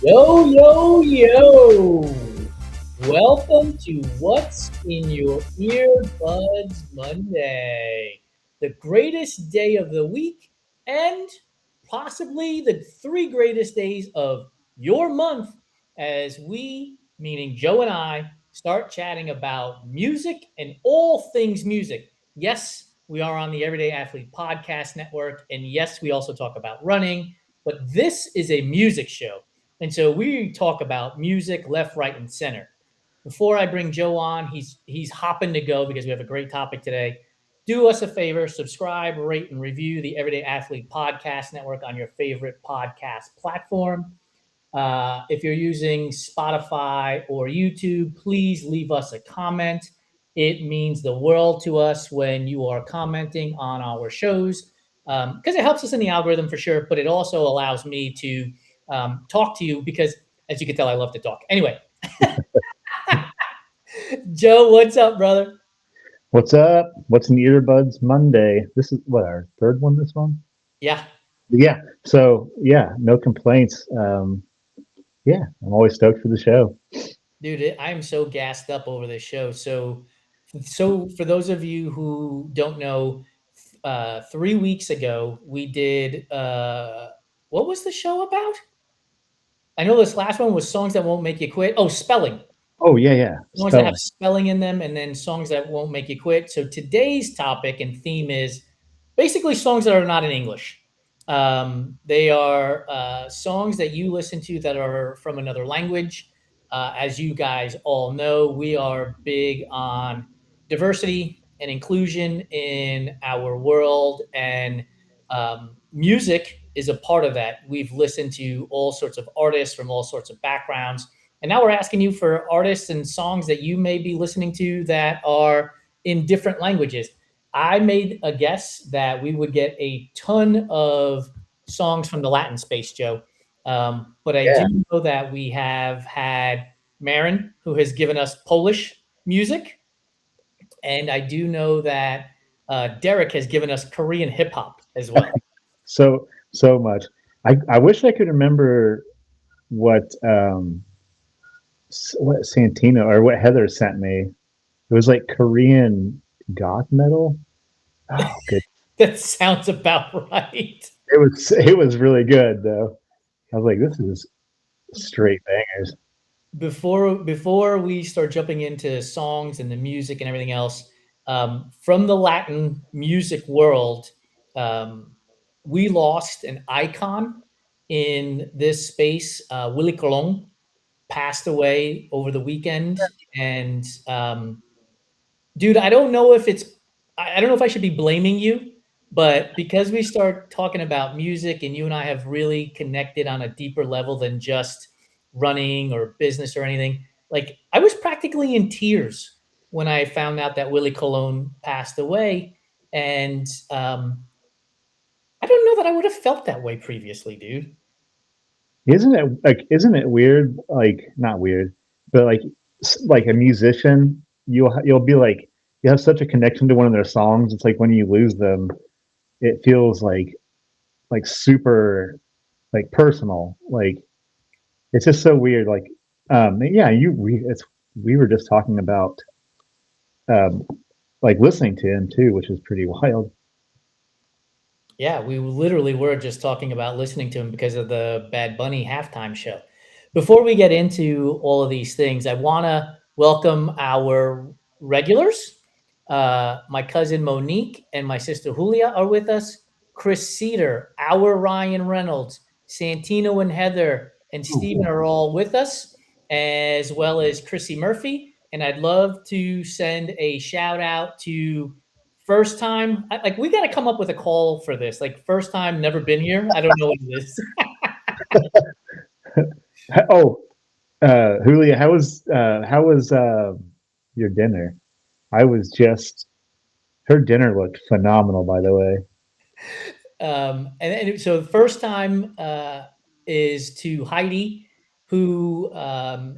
Yo, yo, yo! Welcome to What's in Your Earbuds Monday, the greatest day of the week and possibly the three greatest days of your month as we, meaning Joe and I, start chatting about music and all things music. Yes, we are on the Everyday Athlete Podcast Network, and yes, we also talk about running, but this is a music show. And so we talk about music left, right, and center. Before I bring Joe on, he's hopping to go because we have a great topic today. Do us a favor, subscribe, rate, and review the Everyday Athlete Podcast Network on your favorite podcast platform. If you're using Spotify or YouTube, please leave us a comment. It means the world to us when you are commenting on our shows because it helps us in the algorithm for sure, but it also allows me to talk to you because, as you can tell, I love to talk. Anyway, Joe, what's up, brother? What's up? What's in the earbuds Monday? This is what our third one this one. Yeah, Yeah. So yeah, no complaints. Yeah, I'm always stoked for the show. dude, I'm so gassed up over this show. So for those of you who don't know, 3 weeks ago we did. What was the show about? I know this last one was songs that won't make you quit. Oh, spelling. Oh yeah, yeah. Songs that have Spelling. spelling in them, and then songs that won't make you quit. So today's topic and theme is basically songs that are not in English. They are songs that you listen to that are from another language. As you guys all know, we are big on diversity and inclusion in our world, and music is a part of that. We've listened to all sorts of artists from all sorts of backgrounds, and now we're asking you for artists and songs that you may be listening to that are in different languages. I made a guess that we would get a ton of songs from the Latin space, Joe. But I do Yeah. know that we have had Marin, who has given us Polish music, and I do know that Derek has given us Korean hip hop as well. So much. I wish I could remember what what Santino or what Heather sent me. It was like Korean goth metal. Oh, good. That sounds about right. It was really good though. I was like, this is straight bangers. Before we start jumping into songs and the music and everything else, from the Latin music world, um, we lost an icon in this space. Willie Colón passed away over the weekend, and dude, I don't know if it's, I don't know if I should be blaming you, but because we start talking about music and you and I have really connected on a deeper level than just running or business or anything, like I was practically in tears when I found out that Willie Colón passed away. And I don't know that I would have felt that way previously, dude. Isn't it weird? Like not weird, but like a musician, you'll be like you have such a connection to one of their songs. It's like when you lose them, it feels like super like personal. Like it's just so weird. Like yeah, we were just talking about um like listening to him too, which is pretty wild. Yeah, we literally were just talking about listening to him because of the Bad Bunny halftime show. Before we get into all of these things, I want to welcome our regulars. My cousin Monique and my sister Julia are with us. Chris Cedar, our Ryan Reynolds, Santino and Heather, and Stephen Ooh. are all with us, as well as Chrissy Murphy. And I'd love to send a shout out to first time. Like we got to come up with a call for this. Like first time, never been here. I don't know what it is. Oh, Julia, how was your dinner? I was just her dinner looked phenomenal, by the way. And so the first time is to Heidi, who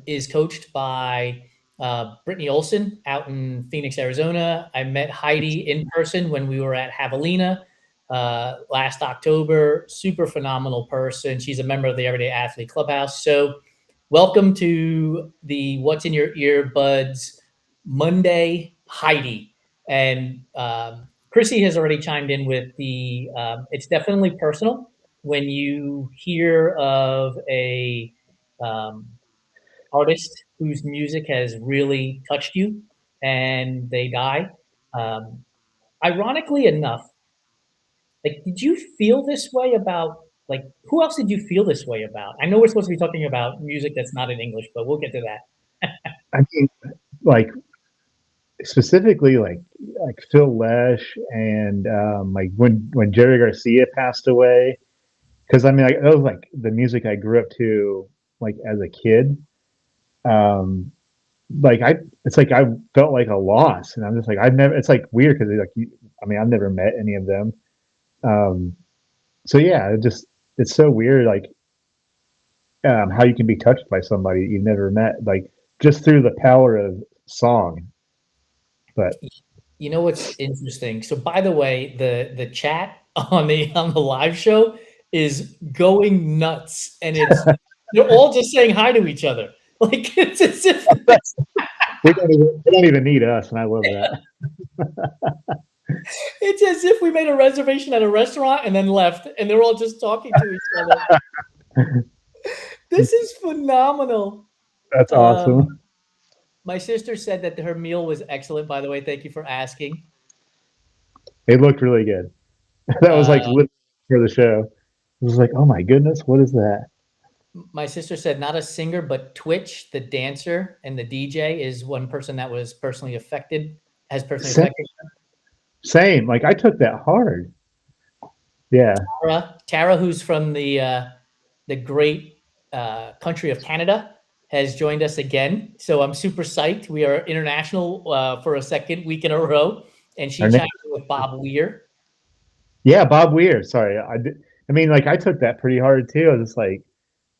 is coached by Brittany Olson out in Phoenix, Arizona. I met Heidi in person when we were at Javelina. last October. Super phenomenal person. She's a member of the Everyday Athlete Clubhouse. So, welcome to the What's in Your Earbuds Monday, Heidi. And Chrissy has already chimed in with the it's definitely personal when you hear of a um, artist whose music has really touched you and they die. Um, Ironically enough, like, did you feel this way about like who else did you feel this way about? I know we're supposed to be talking about music that's not in English, but we'll get to that. I mean, like specifically, like Phil Lesh and like when Jerry Garcia passed away. Because I mean, like, that was like the music I grew up to, like as a kid. Um, like it's like I felt like a loss, and I'm just like I've never. It's like weird because like I mean, I've never met any of them. Um, so yeah, it's so weird, like how you can be touched by somebody you've never met, like just through the power of song. But You know what's interesting? So by the way, the chat on the live show is going nuts, and they're all just saying hi to each other. Like it's as if they don't even need us, and I love that. it's as if we made a reservation at a restaurant and then left, and they're all just talking to each other. This is phenomenal. That's Um, awesome. my sister said that her meal was excellent. By the way, thank you for asking. It looked really good. That was like Uh, literally for the show. It was like, oh my goodness, what is that? my sister said not a singer, but Twitch, the dancer and the DJ, is one person that was personally affected. Has personally Same, affected same. Like I took that hard. Yeah. Tara, who's from the great country of Canada, has joined us again. So I'm super psyched. We are international for a second week in a row, and she Our name, chimed in with Bob Weir. yeah, Bob Weir. Sorry, I did. I mean, like I took that pretty hard too. I was just like,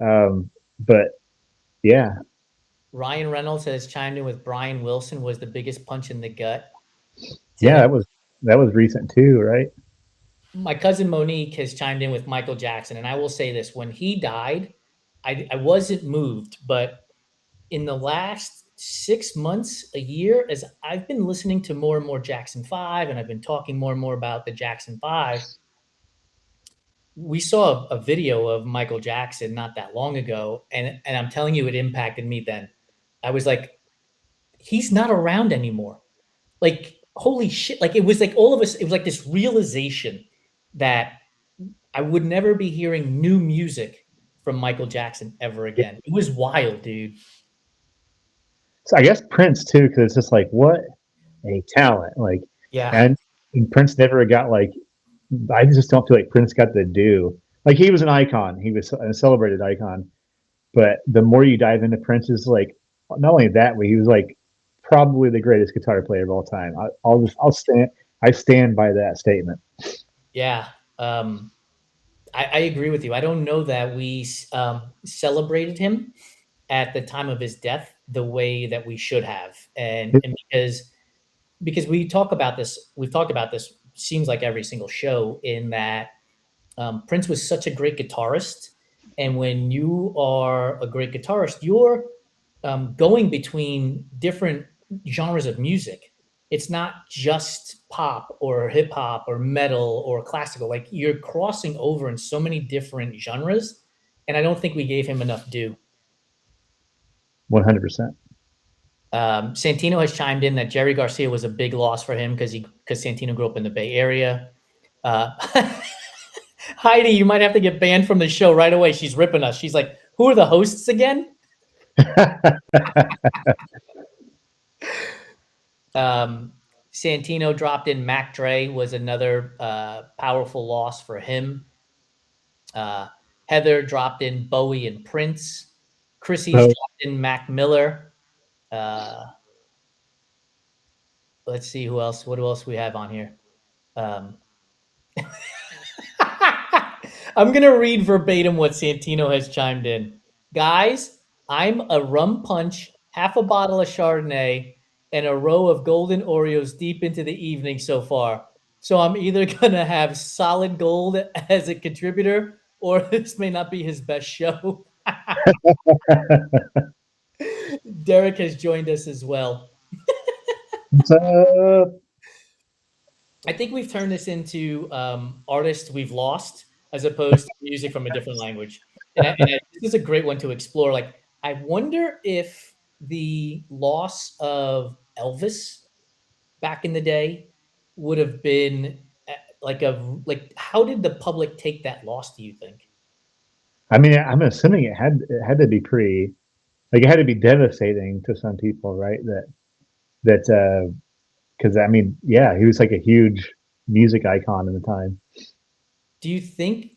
but yeah, Ryan Reynolds has chimed in with Brian Wilson was the biggest punch in the gut to yeah, him. that was recent too, right? My cousin Monique has chimed in with Michael Jackson, and I will say this: when he died, I wasn't moved, but in the last 6 months, a year, as I've been listening to more and more Jackson 5, and I've been talking more and more about the Jackson 5, we saw a video of Michael Jackson not that long ago, and I'm telling you, it impacted me then. I was like, he's not around anymore. Like, holy shit. Like, it was like all of us, it was like this realization that I would never be hearing new music from Michael Jackson ever again. It was wild, dude. So I guess Prince too, because it's just like what a talent. Like, Yeah. and, and Prince never got like. I just don't feel like Prince got the due. Like he was an icon. He was a celebrated icon. But the more you dive into Prince's, like not only that, but he was like probably the greatest guitar player of all time. I'll stand. I stand by that statement. Yeah. I agree with you. I don't know that we celebrated him at the time of his death the way that we should have, and because we've talked about this. Seems like every single show in that Prince was such a great guitarist, and when you are a great guitarist, you're going between different genres of music. It's not just pop or hip hop or metal or classical. Like you're crossing over in so many different genres, and I don't think we gave him enough due. 100%. Santino has chimed in that Jerry Garcia was a big loss for him because Santino grew up in the Bay Area. Uh, Heidi, you might have to get banned from the show right away. She's ripping us. She's like, "Who are the hosts again?" Santino dropped in. Mac Dre was another powerful loss for him. Heather dropped in Bowie and Prince. Chrissy's So dropped in Mac Miller. Uh, let's see who else. What else we have on here? Um, I'm gonna read verbatim what Santino has chimed in. Guys, I'm a rum punch, half a bottle of Chardonnay, and a row of golden Oreos deep into the evening so far. So I'm either gonna have solid gold as a contributor, or this may not be his best show. Derek has joined us as well. So, I think we've turned this into artists we've lost as opposed to music from a different language. This is a great one to explore. Like, I wonder if the loss of Elvis back in the day would have been like how did the public take that loss? Do you think? I mean, I'm assuming it had to be pretty like it had to be devastating to some people, right? That because I mean, yeah, he was like a huge music icon in the time. Do you think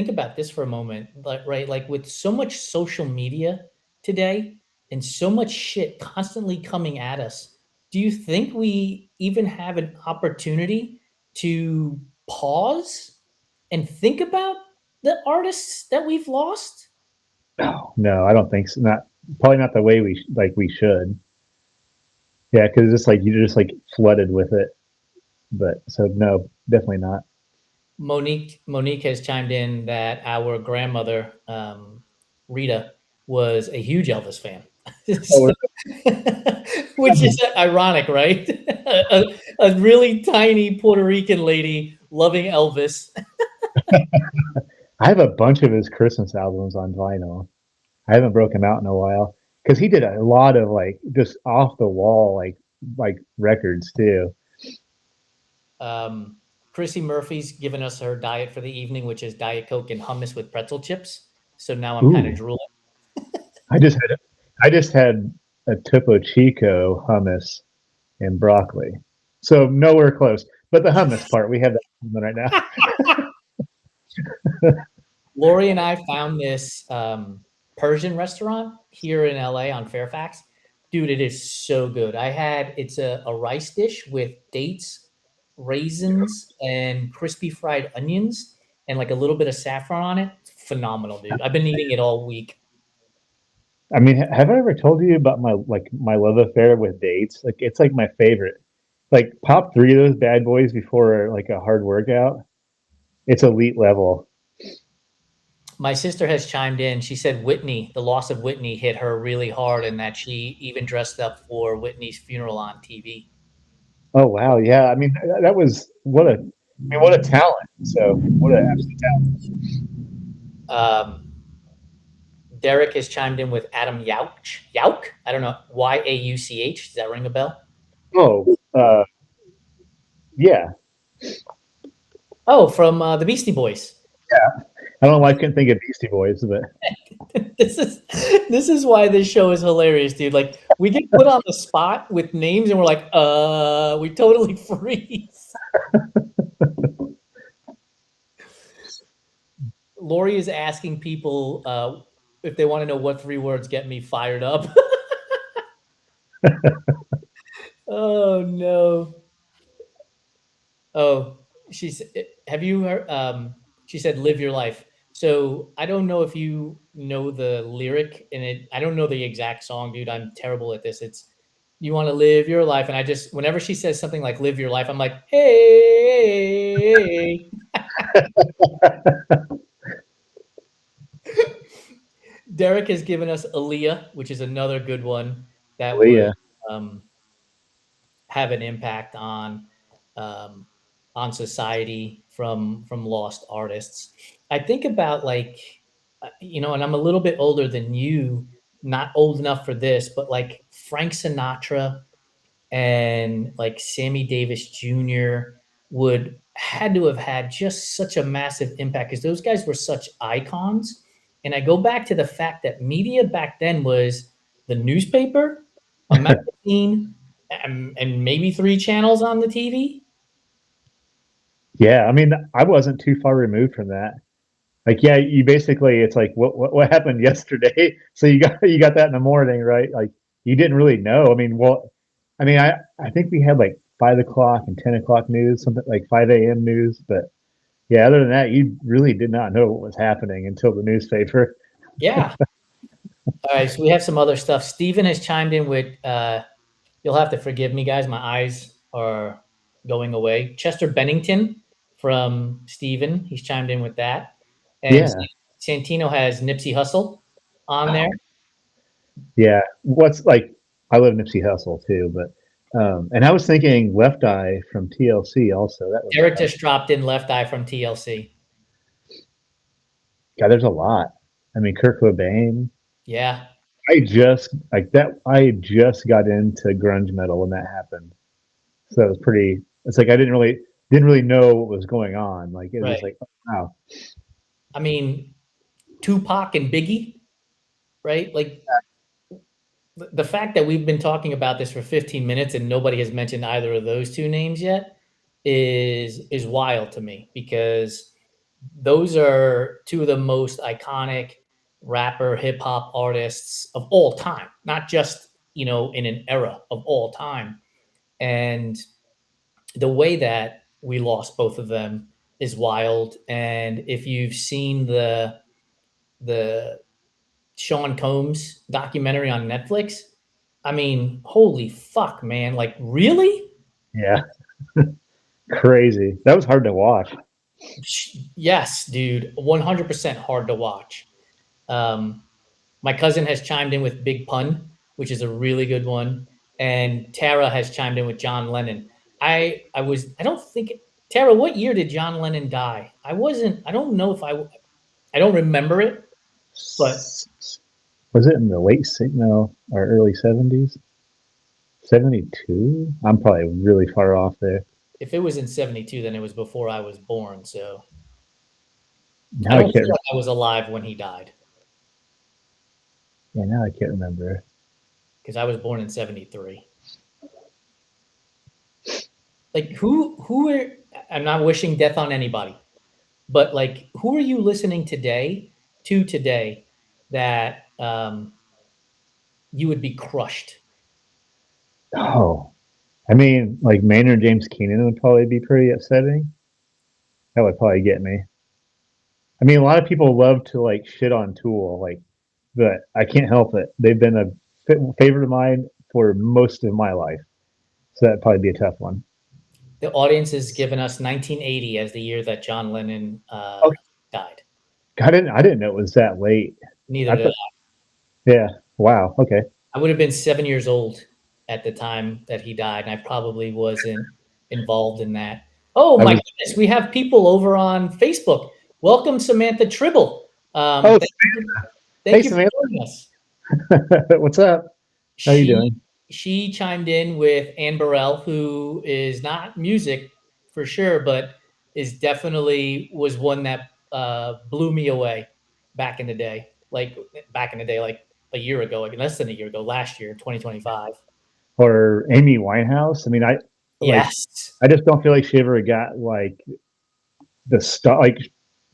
about this for a moment, like right, like with so much social media today and so much shit constantly coming at us, do you think we even have an opportunity to pause and think about the artists that we've lost? No, no, I don't think so. Not probably not the way we should. Yeah, because it's like you're just like flooded with it. But so no, definitely not. Monique has chimed in that our grandmother Rita was a huge Elvis fan. Oh, So, which is ironic, right? A really tiny Puerto Rican lady loving Elvis. I have a bunch of his Christmas albums on vinyl. I haven't broken them out in a while because he did a lot of like just off the wall like records too. Um, Chrissy Murphy's given us her diet for the evening, which is Diet Coke and hummus with pretzel chips. So now I'm kind of Ooh, drooling. I just had I just had a Topo Chico hummus and broccoli, so nowhere close. But the hummus part, we have that right now. Lori and I found this Persian restaurant here in LA on Fairfax. Dude, it is so good. It's a rice dish with dates, raisins, and crispy fried onions, and like a little bit of saffron on it. It's phenomenal, dude. I've been eating it all week. I mean, have I ever told you about my love affair with dates? Like, it's like my favorite. Like, pop three of those bad boys before like a hard workout. It's elite level. My sister has chimed in. She said Whitney, the loss of Whitney hit her really hard, and that she even dressed up for Whitney's funeral on TV. Oh wow, yeah. I mean, that was what a talent. So what an absolute talent. Um, Derek has chimed in with Adam Yauch. Yauch? I don't know. Yauch. Does that ring a bell? Oh, yeah. Oh, from the Beastie Boys. I don't know why I couldn't think of Beastie Boys, but this is this is why this show is hilarious, dude. Like we get put on the spot with names, and we're like, we totally freeze. Lori is asking people if they want to know what three words get me fired up. Oh no. Oh, she's. Have you heard? She said, "Live your life." So I don't know if you know the lyric in it. I don't know the exact song, dude. I'm terrible at this. It's you want to live your life, and I just whenever she says something like "live your life," I'm like, "Hey." Derek has given us Aaliyah, which is another good one that would Leah. um, have an impact um, on society from lost artists. I think about like and I'm a little bit older than you, not old enough for this, but like Frank Sinatra and like Sammy Davis Jr. would had to have had just such a massive impact because those guys were such icons. And I go back to the fact that media back then was the newspaper, a magazine, and maybe three channels on the TV. Yeah, I mean, I wasn't too far removed from that. Like, yeah, you basically it's like what happened yesterday. So you got that in the morning, right? Like you didn't really know. I mean, I mean, I think we had like 5 o'clock and 10 o'clock news, something like 5 a.m. news, but yeah, other than that, you really did not know what was happening until the newspaper. Yeah. All right. So we have some other stuff. Steven has chimed in with, you'll have to forgive me, guys. My eyes are going away. Chester Bennington from Steven, he's chimed in with that. And Yeah. Santino has Nipsey Hussle on there. Oh, yeah. What's like? I love Nipsey Hussle too, but and I was thinking Left Eye from TLC also. That would be Derek fun. just dropped in Left Eye from TLC. God, there's a lot. I mean, Kurt Cobain. Yeah. I just like that. I just got into grunge metal when that happened, so it was pretty. It's like I didn't really know what was going on. Like it was Right. like, oh, wow. I mean, Tupac and Biggie, right? Like the fact that we've been talking about this for 15 minutes and nobody has mentioned either of those two names yet is wild to me, because those are two of the most iconic rapper hip hop artists of all time, not just, in an era, of all time. And the way that we lost both of them is wild. And if you've seen the Sean Combs documentary on Netflix, I mean, holy fuck, man. Like, really? Yeah, crazy. That was hard to watch. Yes, dude. 100% hard to watch. Um, my cousin has chimed in with Big Pun, which is a really good one. And Tara has chimed in with John Lennon. I don't think, Tara, what year did John Lennon die? I don't know if I don't remember it, but Was it in the no, or early 70s? 72? I'm probably really far off there. if it was in 72, then it was before I was born. So I Now I don't can't. feel like I was alive when he died, Yeah, now I can't remember. because I was born in 73. Like, who are, I'm not wishing death on anybody, but like, who are you listening today that you would be crushed? Oh, I mean, like Maynard James Keenan would probably be pretty upsetting. That would probably get me. I mean, a lot of people love to like shit on Tool, like, but I can't help it. They've been a favorite of mine for most of my life, so that'd probably be a tough one. The audience has given us 1980 as the year that John Lennon Okay, died. I didn't know it was that late. Neither I did thought, yeah, wow, okay. I would have been 7 years old at the time that he died, and I probably wasn't involved in that. Oh I my was. goodness, we have people over on Facebook. Welcome, Samantha Tribble. Oh, hey Thank you for Samantha, joining us. what's up? How you She doing? she chimed in with Anne Burrell, who is not music for sure, but is definitely was one that blew me away back in the day. Like a year ago, like less than a year ago, last year, 2025. Or Amy Winehouse? I mean, like Yes. I just don't feel like she ever got like the stuff. Like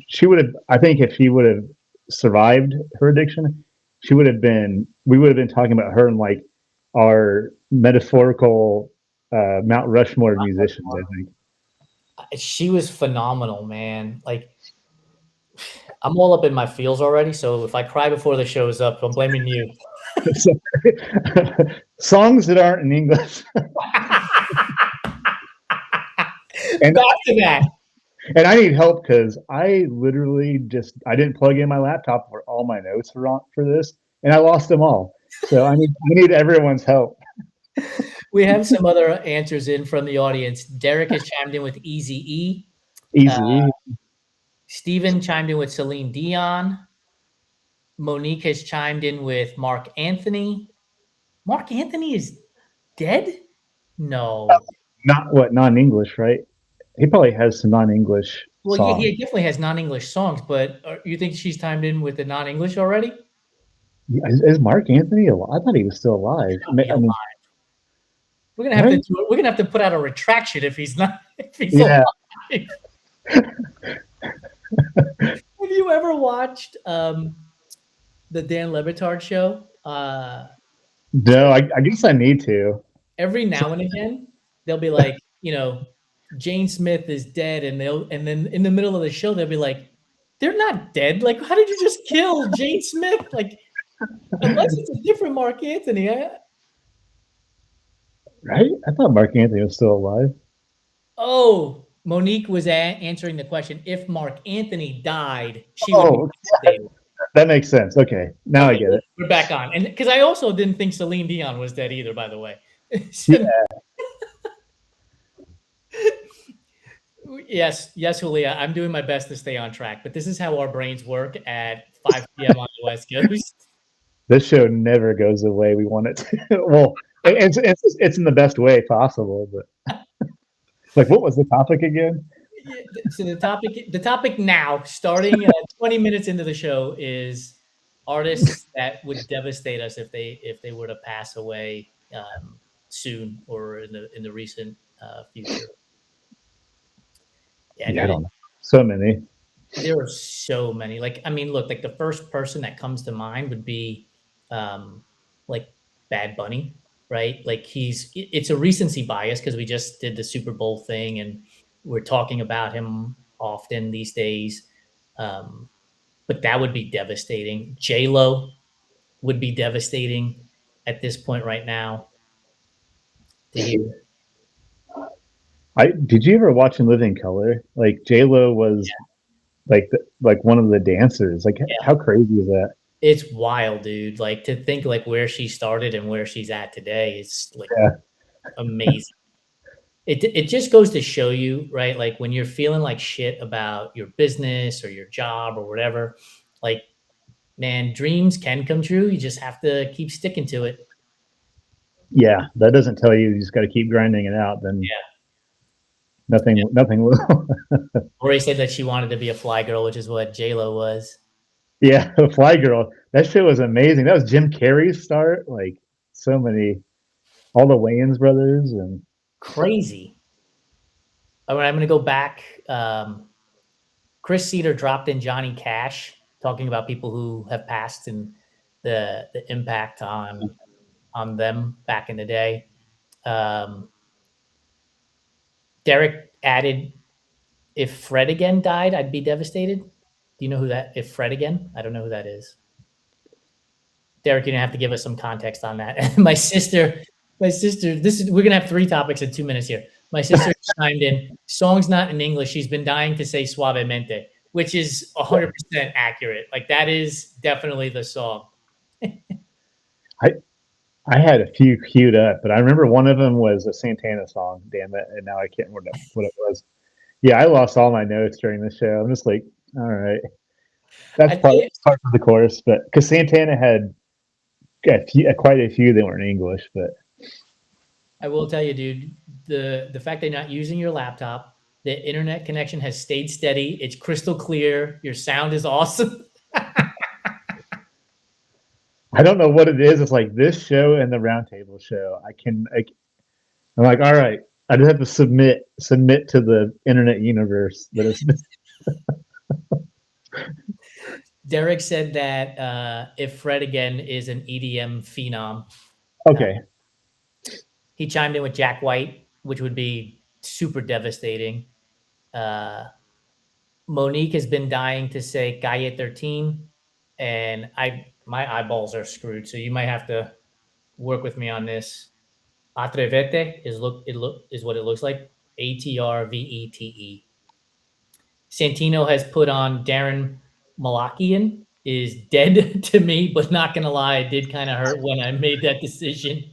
she would have. I think if she would have survived her addiction, she would have been. We would have been talking about her and like our metaphorical Mount Rushmore musicians. I think. She was phenomenal, man. Like, I'm all up in my feels already, so if I cry before the show's up, I'm blaming you. So, songs that aren't in English, and Back to that. and I need help because I literally I didn't plug in my laptop where all my notes were on for this, and I lost them all. So I need everyone's help. We have some other answers in from the audience. Derek has chimed in with Easy E. Easy. Steven chimed in with Celine Dion. Monique has chimed in with Mark Anthony. Mark Anthony is dead? No. Not what non-English, right? He probably has some non-English Well, yeah, songs. he definitely has non-English songs, but you think she's timed in with the non-English already? Is Mark Anthony alive? I thought he was still alive. Gotta be I alive. mean, We're right? gonna have to put out a retraction if he's not if he's Yeah. alive. Have you ever watched the Dan Le Batard show? No, I guess I need to. Every now and again, they'll be like, Jane Smith is dead, and then in the middle of the show, they'll be like, they're not dead. Like, how did you just kill Jane Smith? Like, unless it's a different Mark Anthony. Right? I thought Mark Anthony was still alive. Oh, Monique was answering the question. If Mark Anthony died, she would be Oh, devastated. that makes sense. Okay, now I Okay, get it. we're back on. And because I also didn't think Celine Dion was dead either, by the way. So, Yeah, yes, yes, Julia, I'm doing my best to stay on track, but this is how our brains work at 5 p.m. on the West Coast. this show never goes the way we want it to. Well, it's in the best way possible, but like, what was the topic again? Yeah, so the topic now, starting 20 minutes into the show, is artists that would devastate us if they were to pass away soon or in the recent future. Yeah, Yeah, I dude, don't know. So many. there are so many. Like, I mean, look, like the first person that comes to mind would be like Bad Bunny, right? Like it's a recency bias because we just did the Super Bowl thing and we're talking about him often these days. Um, but that would be devastating. J Lo would be devastating at this point right now to hear. I did you ever watch In Living Color? Like J Lo was like one of the dancers. Like Yeah, how crazy is that? it's wild, dude. Like to think like where she started and where she's at today is like Yeah, amazing. It just goes to show you, right? Like when you're feeling like shit about your business or your job or whatever, like man, dreams can come true. You just have to keep sticking to it. yeah. That doesn't tell you just got to keep grinding it out. Then Yeah. Yeah. nothing will. Lori said that she wanted to be a fly girl, which is what J Lo was. Yeah, Fly Girl. That shit was amazing. That was Jim Carrey's start. Like so many, all the Wayans brothers, and Crazy. All right, I'm going to go back. Chris Cedar dropped in Johnny Cash, talking about people who have passed and the impact on them back in the day. Um, Derek added, "If Fred again died, I'd be devastated." Do you know who that? If Fred again, I don't know who that is. Derek, you're gonna have to give us some context on that. My sister. We're gonna have three topics in 2 minutes here. My sister chimed in. Song's not in English. She's been dying to say suavemente, which is 100% accurate. Like that is definitely the song. I I had a few queued up, but I remember one of them was a Santana song. Damn it! And now I can't remember what it was. Yeah, I lost all my notes during the show. I'm just like, all right, I that's tell you, part of the chorus, but because Santana had quite a few that weren't English, but I will tell you, dude. The fact that you're not using your laptop, the internet connection has stayed steady. It's crystal clear. Your sound is awesome. I don't know what it is. It's like this show and the roundtable show. I'm like, all right, I just have to submit to the internet universe that it's Derek said that if Fred again is an EDM phenom, uh, okay. he chimed in with Jack White, which would be super devastating. Uh, Monique has been dying to say Calle 13, and my eyeballs are screwed. So you might have to work with me on this. Atrevete is what it looks like. Atrvete. Santino has put on Darren Malakian is dead to me, but not gonna lie, it did kind of hurt when I made that decision.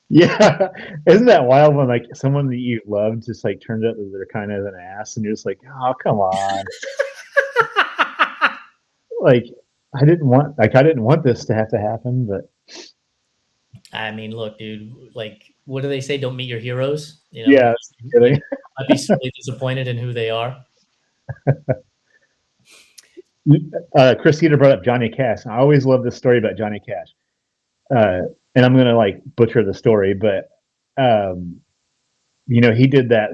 Yeah, isn't that wild when like someone that you love just like turns out that they're kind of an ass, and you're just like, oh come on, like I didn't want this to have to happen, but I mean, look, dude, like, what do they say? Don't meet your heroes. yeah, You kidding. might be sorely disappointed in who they are. Chris Cedar brought up Johnny Cash. I always love this story about Johnny Cash, and I'm gonna like butcher the story, but um, he did that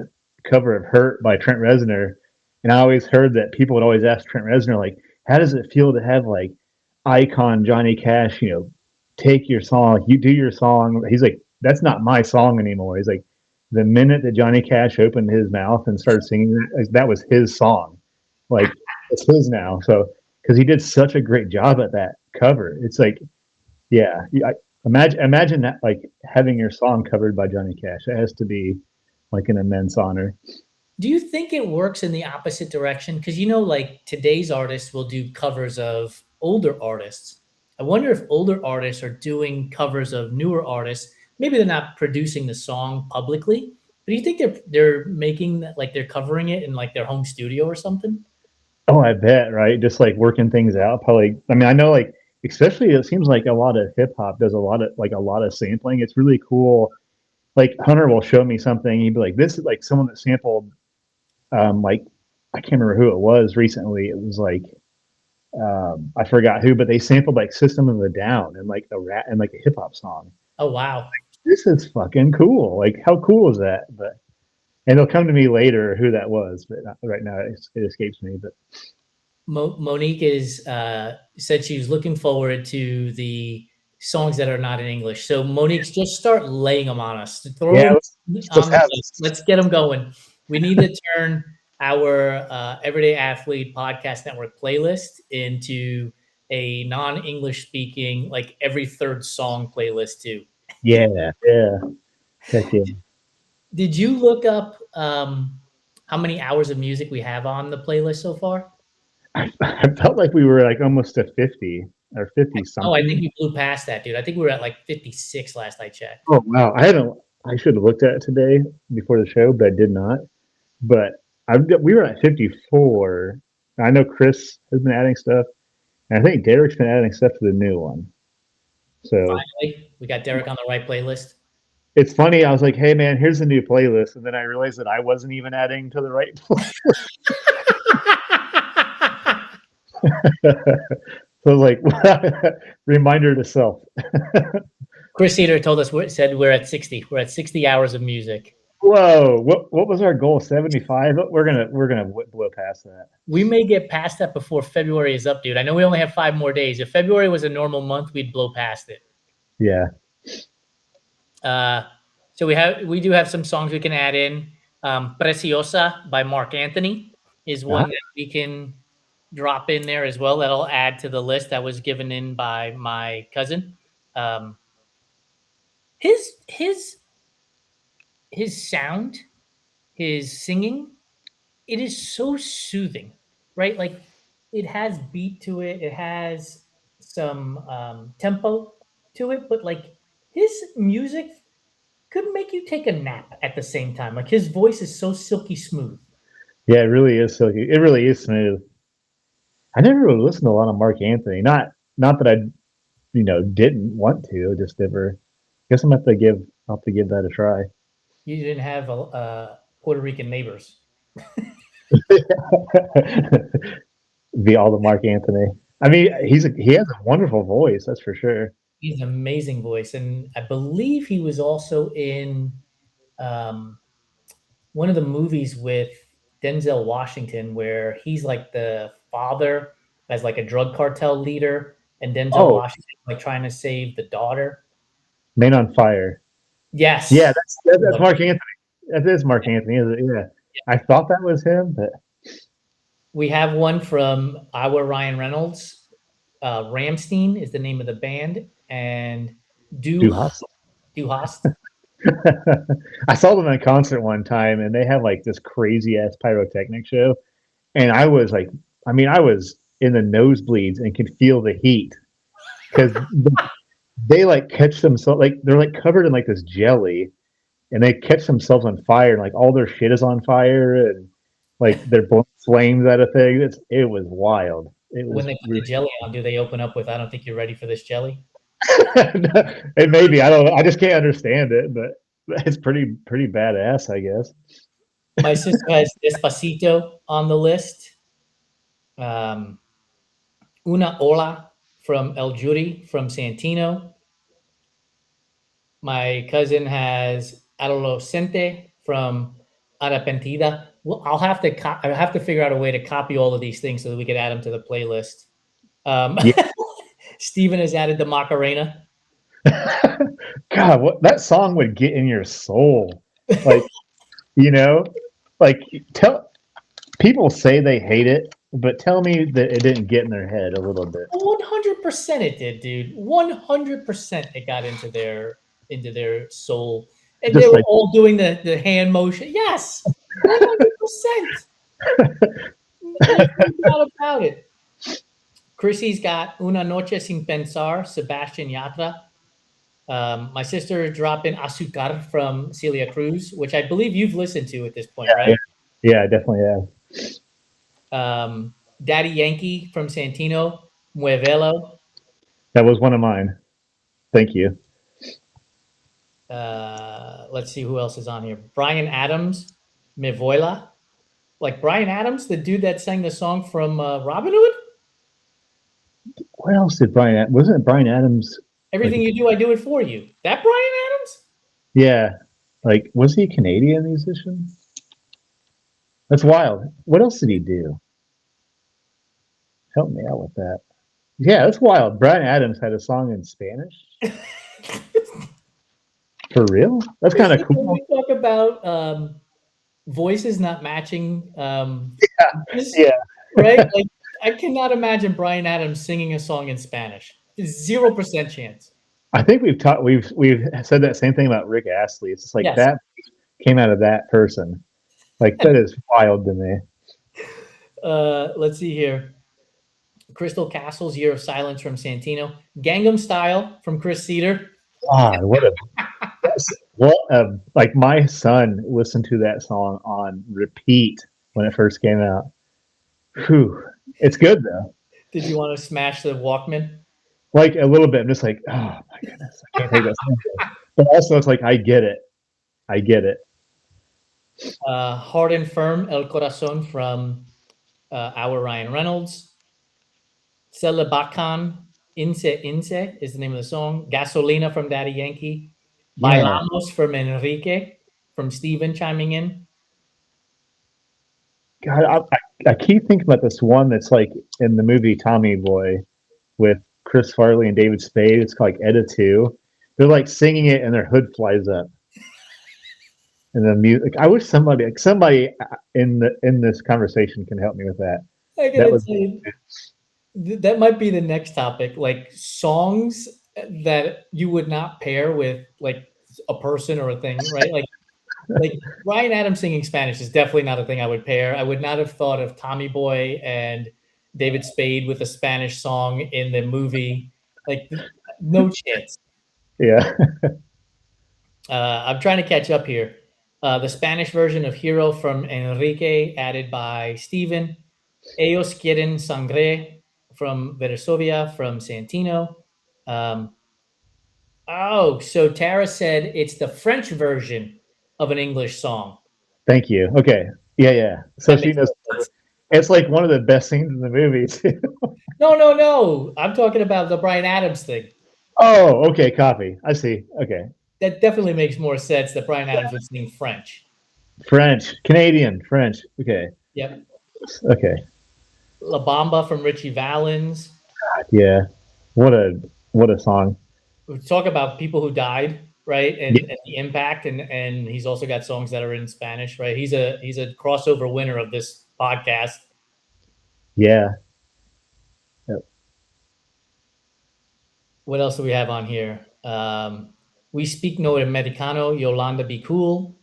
cover of "Hurt" by Trent Reznor, and I always heard that people would always ask Trent Reznor like, "How does it feel to have like icon Johnny Cash, take your song, you do your song?" He's like, "That's not my song anymore." He's like, "The minute that Johnny Cash opened his mouth and started singing that was his song. Like it's his now." So because he did such a great job at that cover, it's like, yeah, imagine that like having your song covered by Johnny Cash. It has to be like an immense honor. Do you think it works in the opposite direction? Because like today's artists will do covers of older artists. I wonder if older artists are doing covers of newer artists. Maybe they're not producing the song publicly, but do you think they're making that, like they're covering it in like their home studio or something? Oh, I bet, right? Just like working things out. Probably. I mean, I know like especially it seems like a lot of hip hop does a lot of sampling. It's really cool. Like Hunter will show me something. He'd be like, "This is like someone that sampled like I can't remember who it was recently. It was like I forgot who, but they sampled like System of a Down and like a rat and like a hip hop song. Oh wow. This is fucking cool. Like how cool is that? But and it'll come to me later who that was, but right now it escapes me. But Monique is said she was looking forward to the songs that are not in English. So Monique, just start laying them on us. Throw yeah, them let's on the have list. Let's get them going. We need to turn our Everyday Athlete Podcast Network playlist into a non-English speaking, like every third song playlist too. yeah. Heck yeah. Did you look up how many hours of music we have on the playlist so far? I felt like we were like almost to 50 or 50 Oh, I think something. we blew past that, dude. I think we were at like 56 last I checked. Oh wow. I should have looked at it today before the show, but I did not. But we were at 54. I know Chris has been adding stuff, and I think Derek's been adding stuff to the new one. So Finally, we got Derek on the right playlist. it's funny. I was like, "Hey, man, here's the new playlist," and then I realized that I wasn't even adding to the right playlist. So I was like, reminder to self. Chris Cedar told us said we're at 60. We're at 60 hours of music. Whoa, what was our goal? 75? We're gonna blow past that. We may get past that before February is up, dude. I know we only have 5 more days. If February was a normal month, we'd blow past it. Yeah. So we do have some songs we can add in. Preciosa by Mark Anthony is one that we can drop in there as well. That'll add to the list that was given in by my cousin. His sound, his singing, it is so soothing, right? Like it has beat to it, it has some tempo to it, but like his music could make you take a nap at the same time. Like his voice is so silky smooth. Yeah, it really is silky. It really is smooth. I never really listened to a lot of Mark Anthony. Not that I didn't want to. Just never. Guess I'll have to give that a try. You didn't have Puerto Rican neighbors. Be all the Mark Anthony. I mean, he has a wonderful voice, that's for sure. He's an amazing voice, and I believe he was also in um, one of the movies with Denzel Washington, where he's like the father as like a drug cartel leader, and Denzel Oh, Washington like trying to save the daughter. Man on Fire. Yeah, Yes, that's Mark Anthony. That is Mark Anthony, is it? Yeah. I thought that was him, but we have one from our Ryan Reynolds. Ramstein is the name of the band, and Du Duhas. Du Hast. I saw them in a concert one time, and they had like this crazy ass pyrotechnic show, and I was like, I mean, I was in the nosebleeds and could feel the heat because they like catch themselves like they're like covered in like this jelly, and they catch themselves on fire, and like all their shit is on fire, and like they're blowing flames out of things. It was wild. It When was they put the really. jelly on, do they open up with "I don't think you're ready for this jelly"? It may be. I don't know. I just can't understand it, but it's pretty badass, I guess. My sister has Despacito on the list. Um, Una Ola from El Juri from Santino. My cousin has Adolescente from Arrepentida. Well, I have to figure out a way to copy all of these things so that we could add them to the playlist. Yeah. Steven has added the Macarena. God, what that song would get in your soul. Like, you know, like tell people say they hate it, but tell me that it didn't get in their head a little bit. 100% it did, dude. 100% it got into their soul. And they Just were like all doing the hand motion. Yes. 100%. 100%. There's no doubt about it. Chrissy's got Una Noche Sin Pensar, Sebastian Yatra. My sister dropped in Azucar from Celia Cruz, which I believe you've listened to at this point, Yeah, right? yeah, definitely have. Daddy Yankee from Santino, Muevelo. That was one of mine. Thank you. Let's see who else is on here. Brian Adams, Me Voila. Like Brian Adams, the dude that sang the song from Robin Hood? What else did Brian? Wasn't it Brian Adams? Like, Everything you do, I do it for you. That Brian Adams? yeah, like was he a Canadian musician? That's wild. What else did he do? Help me out with that. Yeah, that's wild. Brian Adams had a song in Spanish. For real? That's kind of When cool. we talk about voices not matching, Yeah. right? Like I cannot imagine Brian Adams singing a song in Spanish. 0% chance. I think we've said that same thing about Rick Astley. It's just like Yes. that came out of that person. Like that is wild to me. Let's see here. Crystal Castle's Year of Silence from Santino. Gangnam Style from Chris Cedar. God, like my son listened to that song on repeat when it first came out. Whew. It's good though. Did you want to smash the Walkman? Like a little bit. I'm just like, oh my goodness, I can't take that song. But also it's like I get it. I get it. Hard and Firm, El Corazon from our Ryan Reynolds. Celebacan, Ince Ince is the name of the song. Gasolina from Daddy Yankee. Yeah. Bailamos from Enrique, from Steven chiming in. God, I keep thinking about this one that's like in the movie Tommy Boy with Chris Farley and David Spade. It's called like Edda 2. They're like singing it and their hood flies up. And the music. I wish somebody in this conversation can help me with that. I That gotta was say, that might be the next topic, like songs that you would not pair with like a person or a thing, right? Like Ryan Adams singing Spanish is definitely not a thing I would pair. I would not have thought of Tommy Boy and David Spade with a Spanish song in the movie. Like no chance. yeah. I'm trying to catch up here. The Spanish version of Hero from Enrique, added by Steven. Ellos quieren sangre from Versovia from Santino. Um, so Tara said it's the French version of an English song. Thank you. Okay. Yeah. So That she makes knows. sense. It's like one of the best scenes in the movie too. No. I'm talking about the Brian Adams thing. Oh, okay. Copy. I see. Okay. That definitely makes more sense that Brian Adams would sing French. French, Canadian, French. Okay. Yep. Okay. La Bamba from Richie Valens. Yeah. What a song. We talk about people who died, right? Yeah. And the impact, and he's also got songs that are in Spanish, right? He's a crossover winner of this podcast. Yeah. Yep. What else do we have on here? We speak no americano. Yolanda be cool.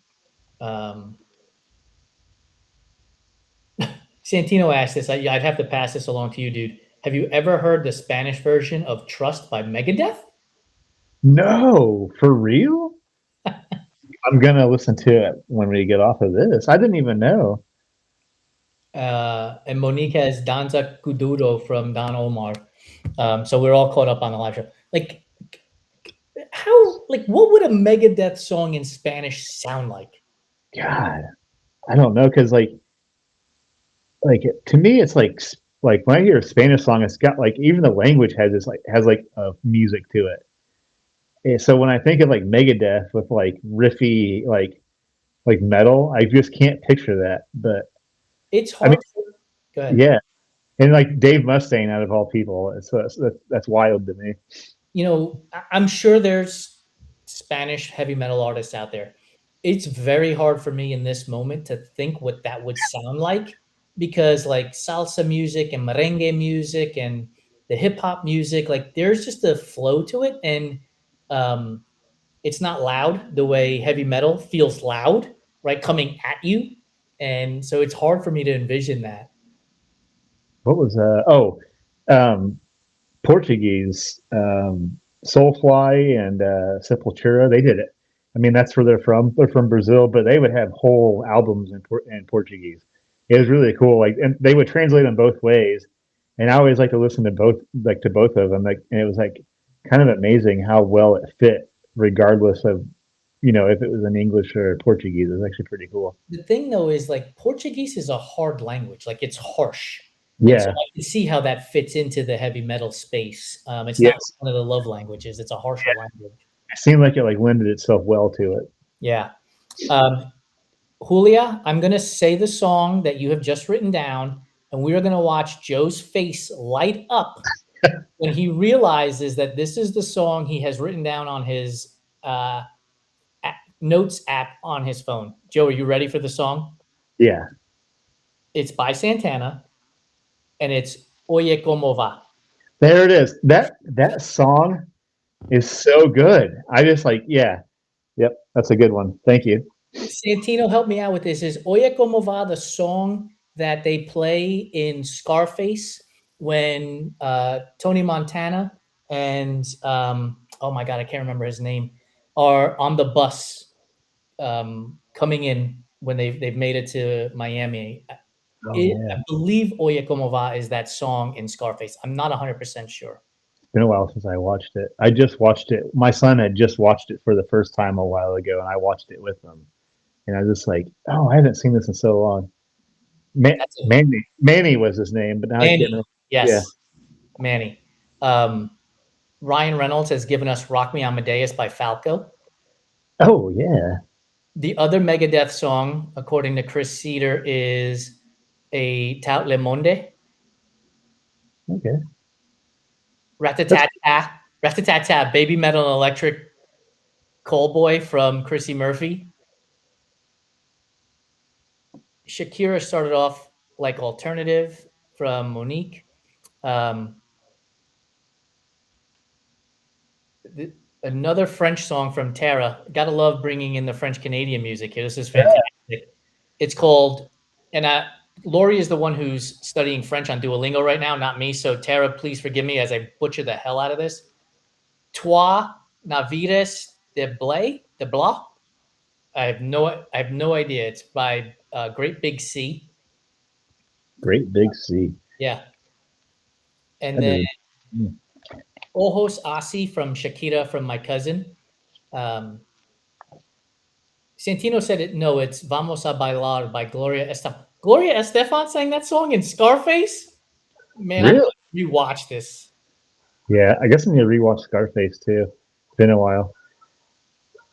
Santino asked this. I'd have to pass this along to you, dude. Have you ever heard the Spanish version of Trust by Megadeth? No, for real? I'm gonna listen to it when we get off of this. I didn't even know. And Monique has Danza Kuduro from Don Omar. So we're all caught up on the live show. Like, what would a Megadeth song in Spanish sound like? God, I don't know because like to me, it's like when I hear a Spanish song, it's got like even the language has like a music to it. And so when I think of like Megadeth with like riffy like metal, I just can't picture that. But It's I mean, hard. Go ahead. yeah, and like Dave Mustaine out of all people, that's wild to me. You know, I'm sure there's Spanish heavy metal artists out there. It's very hard for me in this moment to think what that would sound like because like salsa music and merengue music and the hip hop music, like there's just a flow to it, and it's not loud the way heavy metal feels loud, right? Coming at you. and so it's hard for me to envision that. What was um, Portuguese, Soulfly and Sepultura. They did it. I mean, that's where they're from. They're from Brazil, but they would have whole albums in Portuguese. It was really cool. Like, and they would translate them both ways. And I always like to listen to both of them. Like, and it was like kind of amazing how well it fit, regardless of if it was in English or Portuguese. It was actually pretty cool. The thing though is like Portuguese is a hard language, like it's harsh. And so Yeah. I can see how that fits into the heavy metal space. It's not Yes. one of the love languages, it's a harsher language. It seemed like it like lended itself well to it. Yeah. Um, Julia, I'm going to say the song that you have just written down, and we are going to watch Joe's face light up when he realizes that this is the song he has written down on his notes app on his phone. Joe, are you ready for the song? Yeah. It's by Santana, and it's Oye Como Va. There it is. That song is so good. I just like, yeah. Yep, that's a good one. Thank you. Santino, help me out with this. Is Oye Como Va the song that they play in Scarface when Tony Montana and oh my God, I can't remember his name, are on the bus coming in when they've made it to Miami? Oh yeah. I believe Oye Como Va is that song in Scarface. I'm not 100% sure. It's been a while since I watched it. I just watched it. My son had just watched it for the first time a while ago, and I watched it with him. And I was just like, oh, I haven't seen this in so long. Manny was his name, but now I can't Manny, remember. Yeah. yes, Manny. Um, Ryan Reynolds has given us "Rock Me Amadeus" by Falco. Oh yeah. The other Megadeth song, according to Chris Cedar, is a Tout Le Monde. Okay. That's Rat-a-tat-tat, rat-a-tat-tat, Baby Metal and Electric Callboy from Chrissy Murphy. Shakira started off like alternative from Monique. Um, Another French song from Tara. Gotta love bringing in the French Canadian music here. This is fantastic. It's called, and Lori is the one who's studying French on Duolingo right now, not me. So Tara, please forgive me as I butcher the hell out of this. Toi Navides de Blas. I have no idea. It's by Great Big Sea. Great Big C. Yeah, and That then is, mm. Ojos Asi from Shakira from My Cousin. Um, Santino said it. No, it's Vamos a Bailar by Gloria Estefan. Gloria Estefan sang that song in Scarface. Man, I'm Really? gonna rewatch this. Yeah, I guess I need to rewatch Scarface too. It's been a while.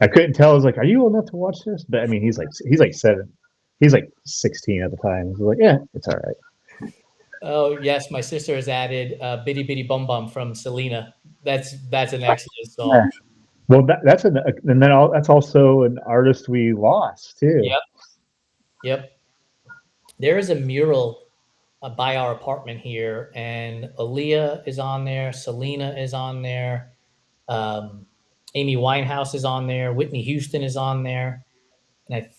I couldn't tell. I was like, "Are you old enough to watch this?" But I mean, he's like 7. He's like 16 at the time. I was like, "Yeah, it's all right." Oh yes, my sister has added "Bitty Bitty Bum Bum" from Selena. That's an excellent song. Yeah. Well, that's also an artist we lost too. Yep, yep. There is a mural by our apartment here, and Aaliyah is on there. Selena is on there. Um, Amy Winehouse is on there. Whitney Houston is on there, and I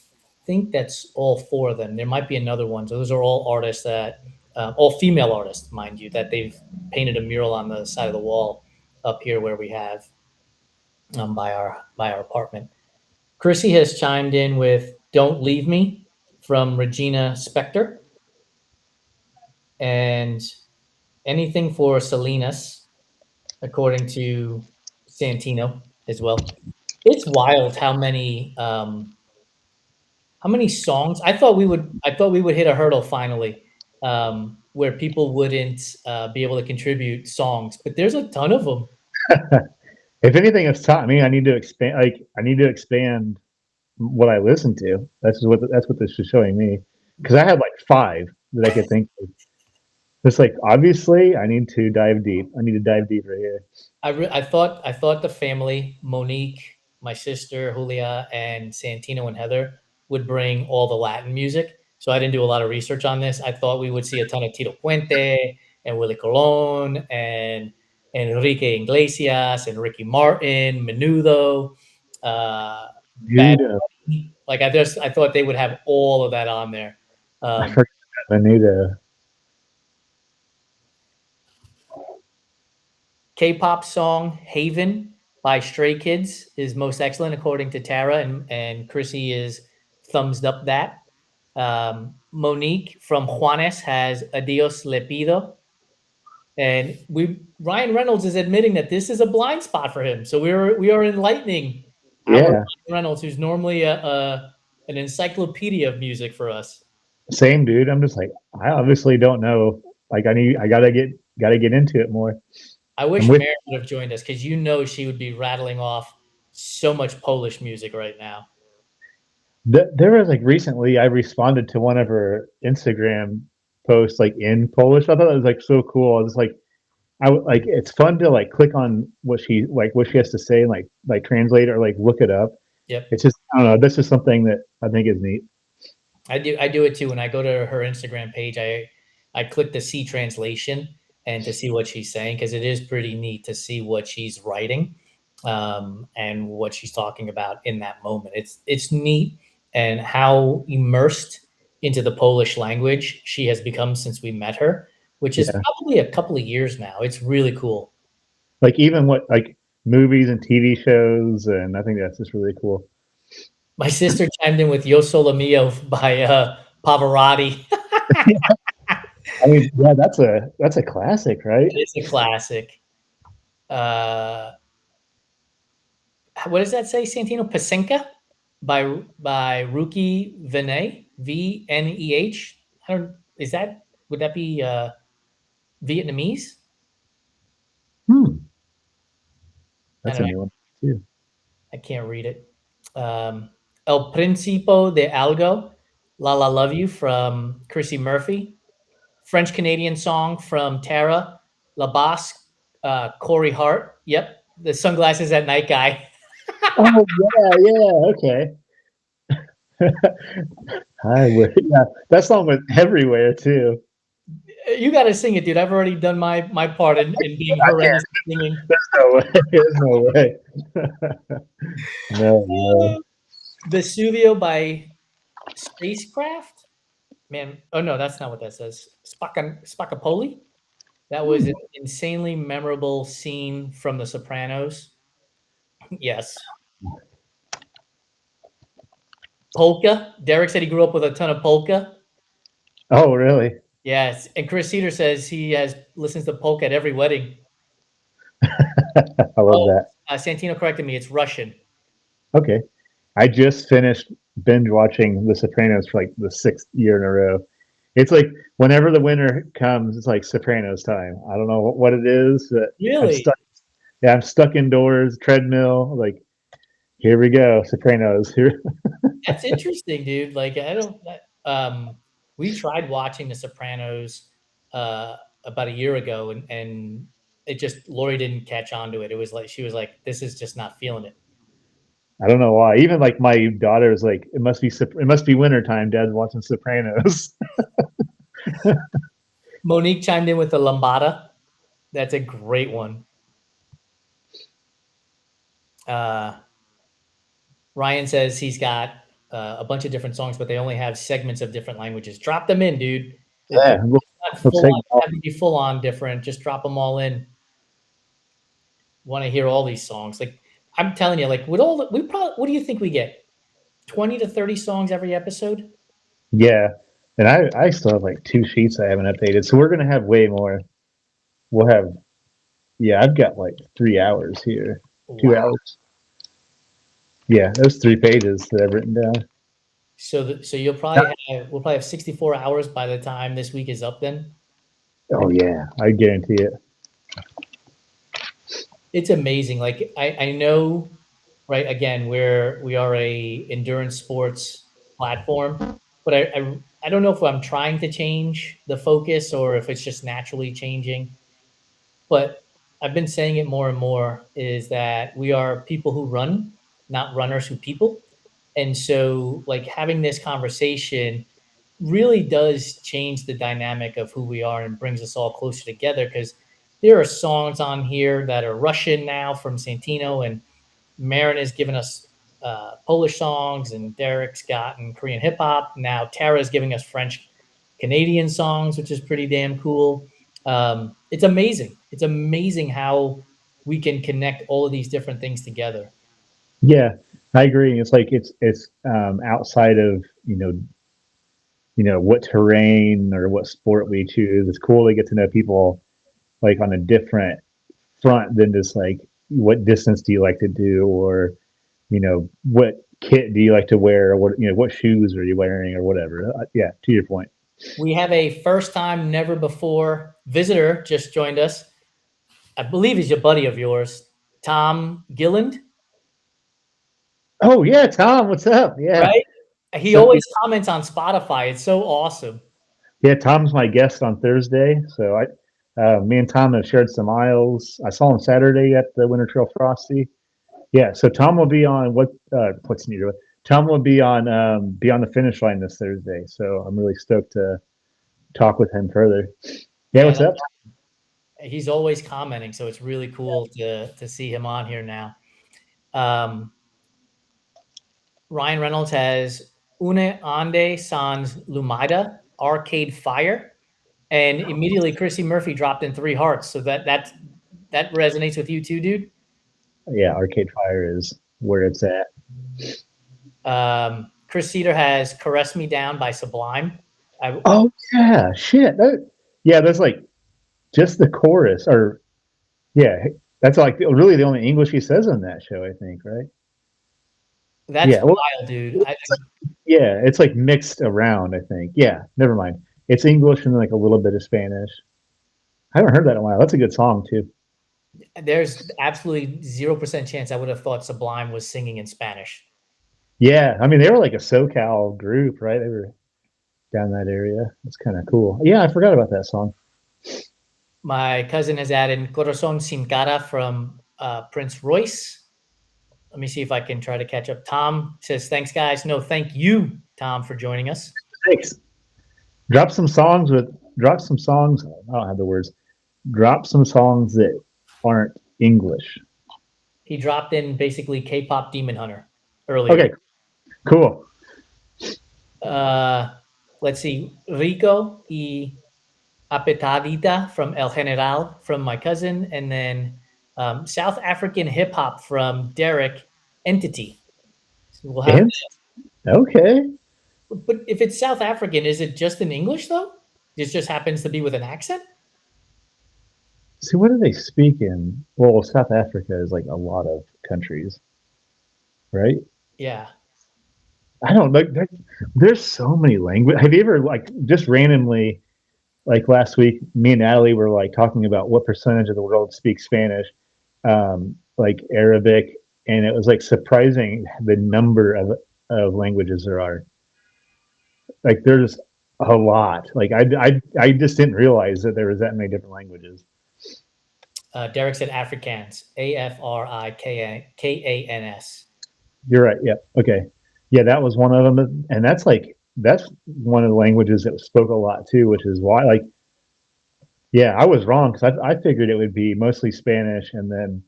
think that's all 4 of them. There might be another one. So those are all artists that, all female artists, mind you, that they've painted a mural on the side of the wall up here where we have by our apartment. Chrissy has chimed in with "Don't Leave Me" from Regina Spektor, and anything for Salinas, according to Santino as well. It's wild how many songs. I thought we would hit a hurdle finally, where people wouldn't be able to contribute songs, but there's a ton of them. If anything, it's taught me I need to expand. Like I need to expand what I listen to. That's what this is showing me. Because I had like 5 that I could think of. It's like obviously I need to dive deep. I need to dive deeper here. I thought the family, Monique, my sister Julia, and Santino and Heather would bring all the Latin music. So I didn't do a lot of research on this. I thought we would see a ton of Tito Puente and Willie Colón and Enrique Iglesias and Ricky Martin, Menudo, uh, Bad Dude, Bunny. Like I thought they would have all of that on there. I Um, forgot Anita. K-pop song "Haven" by Stray Kids is most excellent according to Tara, and Chrissy is thumbs up that. Monique from Juanes has "Adios Le Pido," and we Ryan Reynolds is admitting that this is a blind spot for him. So we are enlightening our Ryan Yeah, Reynolds, who's normally a an encyclopedia of music for us. same dude. I'm just like, I obviously don't know. Like, I gotta get into it more. I I'm wish with Mary would have joined us because she would be rattling off so much Polish music right now. there was like recently I responded to one of her Instagram posts like in Polish. I thought it was like so cool. I was like, like it's fun to like click on what she has to say and like translate or like look it up. Yep. It's just I don't know. That's just something that I think is neat. I do it too. When I go to her Instagram page, I click the see translation and to see what she's saying because it is pretty neat to see what she's writing and what she's talking about in that moment. It's neat and how immersed into the Polish language she has become since we met her, which is Yeah, probably a couple of years now. It's really cool. like even what like movies and TV shows, and I think that's just really cool. My sister chimed in with "Yo Solo Mio" by Pavarotti. I mean, yeah, that's a classic, right? It's a classic. Uh, what does that say, Santino? Pasenka by Ruki Vinay, Vneh. I don't. Is that would that be Vietnamese? Hmm, I that's don't a know. new one too. I can't read it. El Principio de Algo, La La Love You from Chrissy Murphy. French Canadian song from Tara, La Basque, Corey Hart. Yep, the sunglasses at night guy. Oh yeah, okay. I would, yeah, that song was everywhere too. You got to sing it, dude. I've already done my part in being I horrendous can't. at singing. There's no way. There's no way. No way. Vesuvio by Spacecraft. Man, oh no, that's not what that says. Spacapoli. That was Hmm. an insanely memorable scene from The Sopranos. Yes. Polka. Derek said he grew up with a ton of polka. Oh, really? Yes, and Chris Cedar says he has listens to polka at every wedding. I love Oh, that. Santino corrected me. It's Russian. Okay. I just finished binge watching The Sopranos for like the sixth year in a row. It's like whenever the winter comes, it's like Sopranos time. I don't know what it is, but I'm Really? stuck. Yeah, I'm stuck indoors, treadmill. Like, here we go, Sopranos. Here. That's interesting, dude. Like I don't. We tried watching The Sopranos uh, about a year ago, and it just Lori didn't catch on to it. It was like she was like, "This is just not feeling it." I don't know why. Even like my daughter's like, it must be winter time. Dad's watching Sopranos. Monique chimed in with the lambada. That's a great one. Uh, Ryan says he's got a bunch of different songs, but they only have segments of different languages. Drop them in, dude. Yeah, It's not we'll full take on. It have to be full on different. Just drop them all in. Want to hear all these songs? Like I'm telling you, like with all the, we probably. What do you think we get? 20 to 30 songs every episode? yeah. And I still have like two sheets I haven't updated, so we're gonna have way more. We'll have yeah. I've got like 3 hours here, Wow. 2 hours. Yeah, those 3 pages that I've written down. So we'll probably have 64 hours by the time this week is up then. Oh yeah, I guarantee it. It's amazing. Like I know, right? Again, we are a endurance sports platform, but I don't know if I'm trying to change the focus or if it's just naturally changing. But I've been saying it more and more is that we are people who run, not runners who people. And so like having this conversation really does change the dynamic of who we are and brings us all closer together because there are songs on here that are Russian now from Santino and Marin has given us Polish songs, and Derek's gotten Korean hip hop. Now Tara's giving us French Canadian songs, which is pretty damn cool. It's amazing. It's amazing how we can connect all of these different things together. Yeah, I agree. It's like it's outside of what terrain or what sport we choose. It's cool to get to know people like on a different front than just like what distance do you like to do, or what kit do you like to wear, or what shoes are you wearing, or whatever. Yeah, to your point. We have a first time, never before visitor just joined us. I believe he's a buddy of yours, Tom Gilland, Oh yeah, Tom, what's up? Yeah. right? He So always comments on Spotify. It's so awesome. yeah, Tom's my guest on Thursday. So me and Tom have shared some aisles. I saw him Saturday at the Winter Trail Frosty. Yeah, so Tom will be on what's new? Tom will be on the finish line this Thursday. So I'm really stoked to talk with him further. Yeah, Yeah, what's up? he's always commenting, so it's really cool to see him on here now. Um, Ryan Reynolds has Une Ande Sans Lumida Arcade Fire, and immediately Chrissy Murphy dropped in 3 hearts. So that resonates with you too, dude. Yeah, Arcade Fire is where it's at. Chris Cedar has "Caress Me Down" by Sublime. Oh yeah, shit. Yeah, there's like just the chorus, or yeah, that's like really the only English he says on that show, I think, right? That's Yeah, well, wild, dude. yeah, it's like mixed around, I think. Yeah, never mind. It's English and like a little bit of Spanish. I haven't heard that in a while. That's a good song too. There's absolutely 0% chance I would have thought Sublime was singing in Spanish. Yeah, I mean they were like a SoCal group, right? They were down that area. It's kind of cool. Yeah, I forgot about that song. My cousin has added "Corazón Sin Cara" from Prince Royce. Let me see if I can try to catch up. Tom says, "Thanks, guys." No, thank you, Tom, for joining us. Thanks. Drop some songs with drop some songs. I don't have the words. Drop some songs that aren't English. He dropped in basically K-pop Demon Hunter earlier. Okay, cool. Let's see, Rico y Apetadita from El General from my cousin, and then South African hip hop from Derek Entity. So we'll have. And okay. But if it's South African, is it just in English though? It just happens to be with an accent. See, what do they speak in? Well, South Africa is like a lot of countries, right? Yeah. I don't know. There's so many languages. Have you ever like just randomly, like last week, me and Natalie were like talking about what percentage of the world speaks Spanish, like Arabic, and it was like surprising the number of languages there are. Like there's a lot. Like I just didn't realize that there was that many different languages. Derek said Afrikaans, Afrikans. You're right. Yeah. Okay. Yeah, that was one of them, and that's one of the languages that spoke a lot too, which is why yeah, I was wrong because I figured it would be mostly Spanish, and then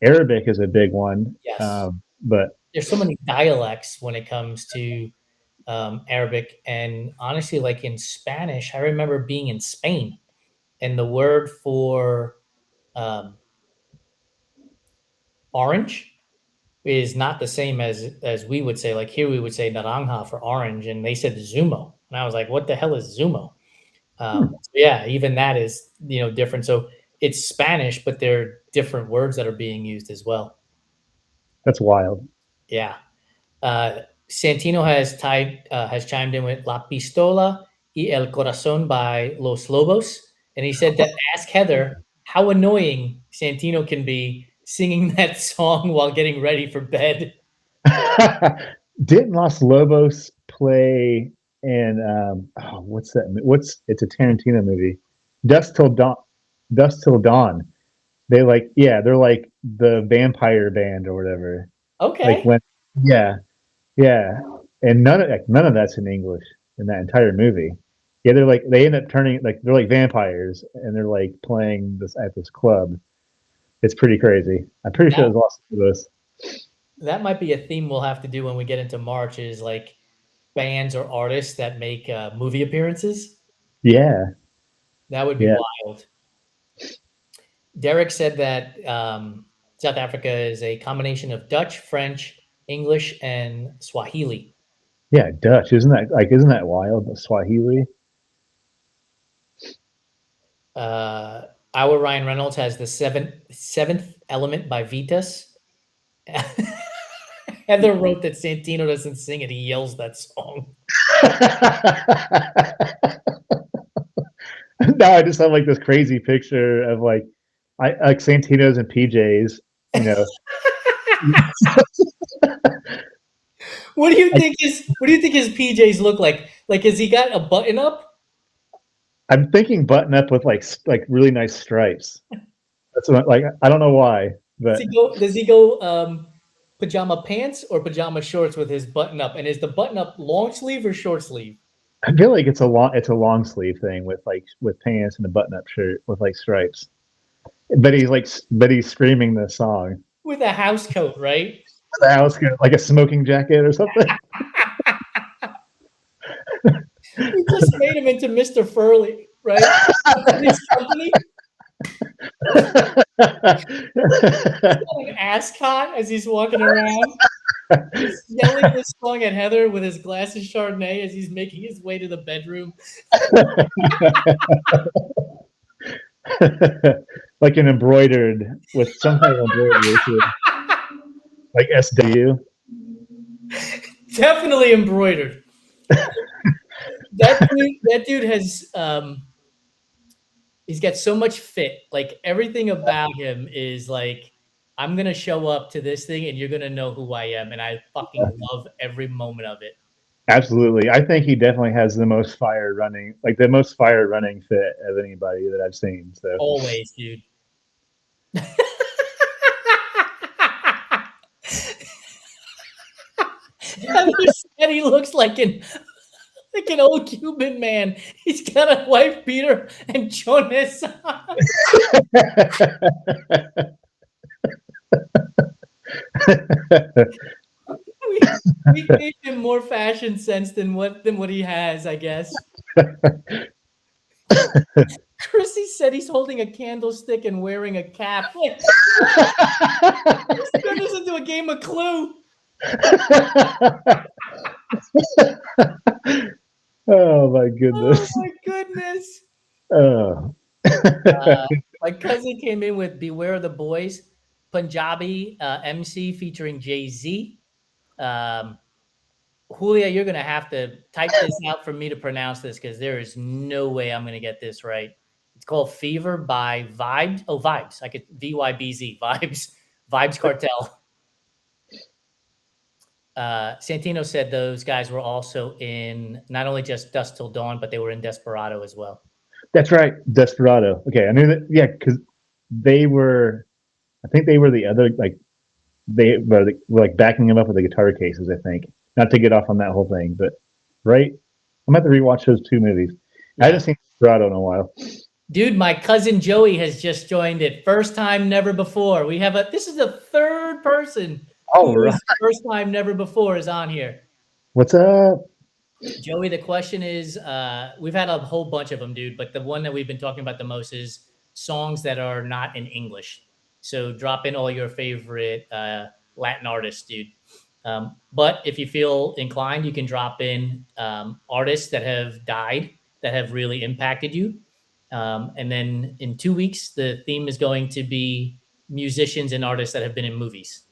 Arabic is a big one. Yes. But There's so many dialects when it comes to Arabic, and honestly, like in Spanish, I remember being in Spain, and the word for um, orange is not the same as we would say. Like here, we would say naranja for orange, and they said zumo, and I was like, "What the hell is zumo?" Yeah, even that is different. So it's Spanish, but there are different words that are being used as well. that's wild. Yeah. Santino has chimed in with La Pistola y el Corazón by Los Lobos, and he said that ask Heather how annoying Santino can be singing that song while getting ready for bed. Didn't Los Lobos play in what's that? It's a Tarantino movie, Dust Till Dawn. Dust Till Dawn. They're like the vampire band or whatever. Like Okay. when yeah, yeah, and none of that's in English in that entire movie. Yeah, they end up turning like they're like vampires and they're like playing this at this club. It's pretty crazy. I'm pretty sure Now, it was Los Angeles. That might be a theme we'll have to do when we get into March. Is like bands or artists that make movie appearances. Yeah, That would be yeah, wild. Derek said that South Africa is a combination of Dutch, French, English, and Swahili. yeah. Dutch, isn't that wild? Swahili. Our Ryan Reynolds has the seventh element by Vitas. Heather wrote that Santino doesn't sing it; he yells that song. Now I just have like this crazy picture of I like Santino's and PJs, you know. What do you think his PJs look like? Like, has he got a button up? I'm thinking button up with like really nice stripes. That's what like I don't know why, Does but he go? Does he go pajama pants or pajama shorts with his button up? And is the button up long sleeve or short sleeve? I feel like it's a long sleeve thing with pants and a button up shirt with like stripes. But he's screaming this song. With a house coat, right? The house like a smoking jacket or something. We just made him into Mr. Furley, right? His company. He's got an ascot as he's walking around. He's yelling this song at Heather with his glasses Chardonnay as he's making his way to the bedroom. Like an embroidered with some kind of embroidery, like SW. Definitely embroidered. That dude has he's got so much fit. Like everything about him is like, I'm gonna show up to this thing and you're gonna know who I am, and I fucking love every moment of it. Absolutely, I think he definitely has the most fire running, like the most fire running fit of anybody that I've seen. So Always, dude. Heather said he looks like an old Cuban man. He's got a wife beater and Jonas on. we, we gave him more fashion sense than what he has, I guess. Chrissy said he's holding a candlestick and wearing a cap. Like, this turned us into a game of Clue. Oh my Oh goodness. my goodness. Oh. My cousin came in with Beware the Boys, Punjabi MC featuring Jay-Z. Julia, you're going to have to type this out for me to pronounce this because there is no way I'm going to get this right. It's called Fever by Vibes. Oh, Vibes. I could VYBZ. Vibes. Vibes Cartel. Santino said those guys were also in not only just Dusk Till Dawn, but they were in Desperado as well. That's right, Desperado. Okay, I knew that. Yeah, because they were. I think they were the other they were like backing him up with the guitar cases. I think not to get off on that whole thing, but right. I'm gonna have to rewatch those two movies. Yeah. I haven't seen Desperado in a while. Dude, my cousin Joey has just joined it. First time, never before. This is the third person. Oh, right. First time, never before is on here. What's up? Joey, the question is, we've had a whole bunch of them, dude, but the one that we've been talking about the most is songs that are not in English. So drop in all your favorite Latin artists, dude. But if you feel inclined, you can drop in artists that have died, that have really impacted you. And then in 2 weeks, the theme is going to be musicians and artists that have been in movies.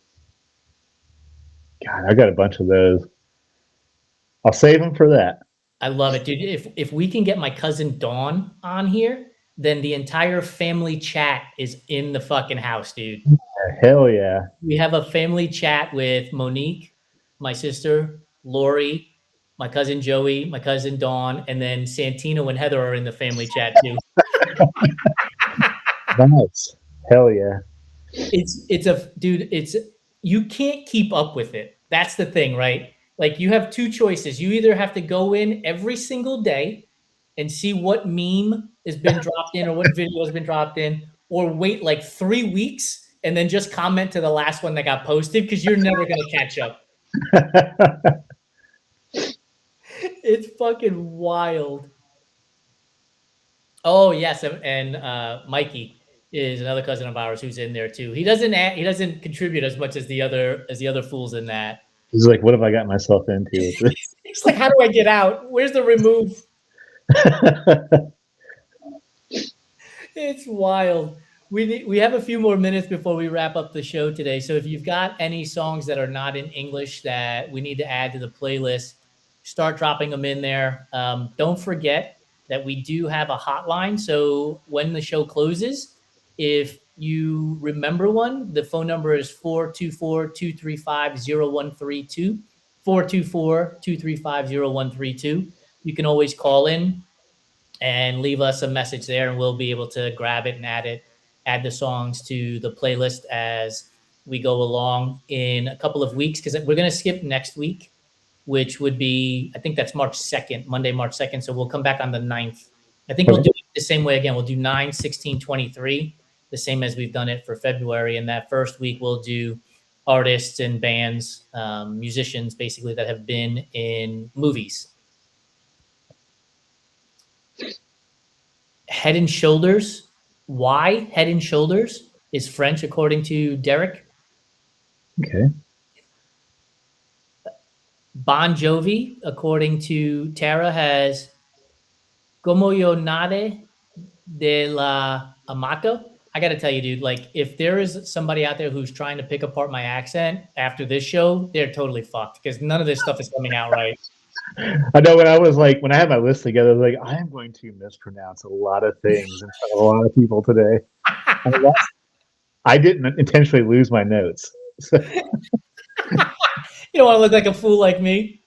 God, I got a bunch of those. I'll save them for that. I love it, dude. If we can get my cousin Dawn on here, then the entire family chat is in the fucking house, dude. Hell yeah. We have a family chat with Monique, my sister, Lori, my cousin Joey, my cousin Dawn, and then Santino and Heather are in the family chat too. Nice. Hell yeah. It's you can't keep up with it. That's the thing, right? Like you have two choices. You either have to go in every single day and see what meme has been dropped in or what video has been dropped in, or wait like 3 weeks and then just comment to the last one that got posted because you're never going to catch up. It's fucking wild. Oh yes, and Mikey is another cousin of ours who's in there too. He doesn't contribute as much as the other fools in that. He's like, what have I got myself into? He's like, how do I get out? Where's the remove? It's wild. We have a few more minutes before we wrap up the show today. So if you've got any songs that are not in English that we need to add to the playlist, start dropping them in there. Don't forget that we do have a hotline. So when the show closes, if you remember one, the phone number is 424-235-0132, 424-235-0132. You can always call in and leave us a message there, and we'll be able to grab it and add the songs to the playlist as we go along in a couple of weeks, because we're going to skip next week, which would be, I think that's March 2nd, Monday, March 2nd. So we'll come back on the 9th. I think we'll do it the same way again. We'll do 9, 16, 23, the same as we've done it for February. And that first week we'll do artists and bands, musicians basically that have been in movies. Head and Shoulders. Why Head and Shoulders is French, according to Derek. Okay. Bon Jovi, according to Tara, has Como yo nade de la Amato. I got to tell you, dude, like if there is somebody out there who's trying to pick apart my accent after this show, they're totally fucked because none of this stuff is coming out right. I know when I had my list together, I was like, I am going to mispronounce a lot of things in front of a lot of people today. I didn't intentionally lose my notes. So. You don't want to look like a fool like me.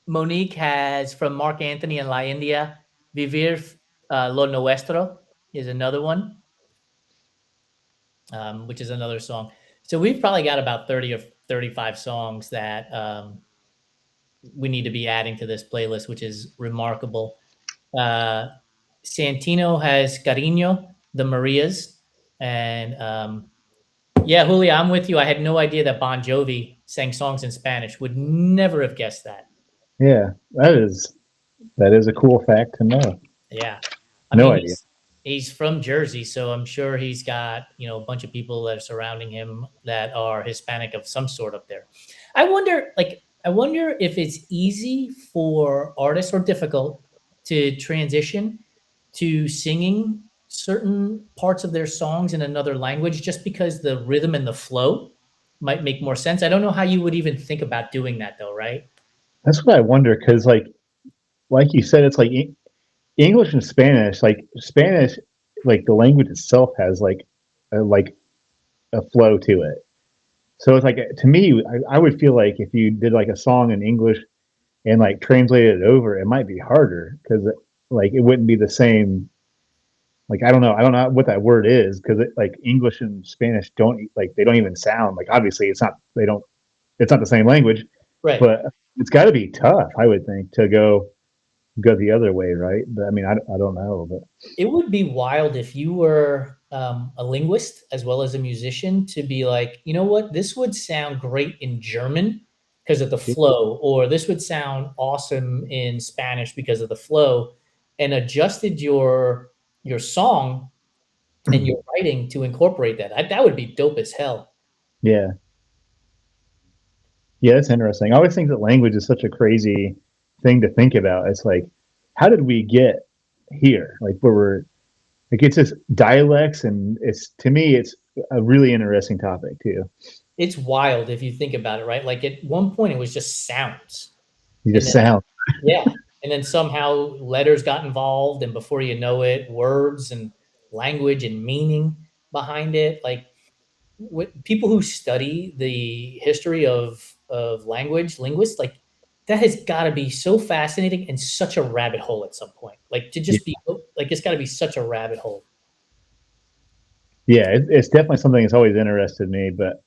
Monique has from Mark Anthony and La India, Vivir Lo Nuestro is another one, which is another song. So we've probably got about 30 or 35 songs that we need to be adding to this playlist, which is remarkable. Santino has Cariño, the Marias. And yeah, Julia, I'm with you. I had no idea that Bon Jovi sang songs in Spanish. Would never have guessed that. Yeah, that is a cool fact to know. Yeah. I mean, idea. He's from Jersey, so I'm sure he's got, a bunch of people that are surrounding him that are Hispanic of some sort up there. I wonder if it's easy for artists or difficult to transition to singing certain parts of their songs in another language just because the rhythm and the flow might make more sense. I don't know how you would even think about doing that though, right? That's what I wonder, because like you said, it's like English and Spanish, like Spanish, like the language itself has like a flow to it. So it's like, to me, I would feel like if you did like a song in English and like translated it over, it might be harder because like it wouldn't be the same. Like, I don't know what that word is, because like English and Spanish they don't even sound like, obviously it's not the same language, right? But it's got to be tough, I would think, to go the other way, right? But I mean, I don't know, but it would be wild if you were a linguist as well as a musician to be like, you know what, this would sound great in German because of the flow, or this would sound awesome in Spanish because of the flow, and adjusted your song and your writing to incorporate that. That would be dope as hell. Yeah, that's interesting. I always think that language is such a crazy thing to think about. It's like, how did we get here? Like, where we're like, it's just dialects, and to me it's a really interesting topic too. It's wild if you think about it, right? Like at one point it was just sounds. Sound. Yeah. And then somehow letters got involved, and before you know it, words and language and meaning behind it. Like people who study the history of linguists, like that has got to be so fascinating and such a rabbit hole at some point. Like to just be like, it's got to be such a rabbit hole. Yeah, it's definitely something that's always interested me, but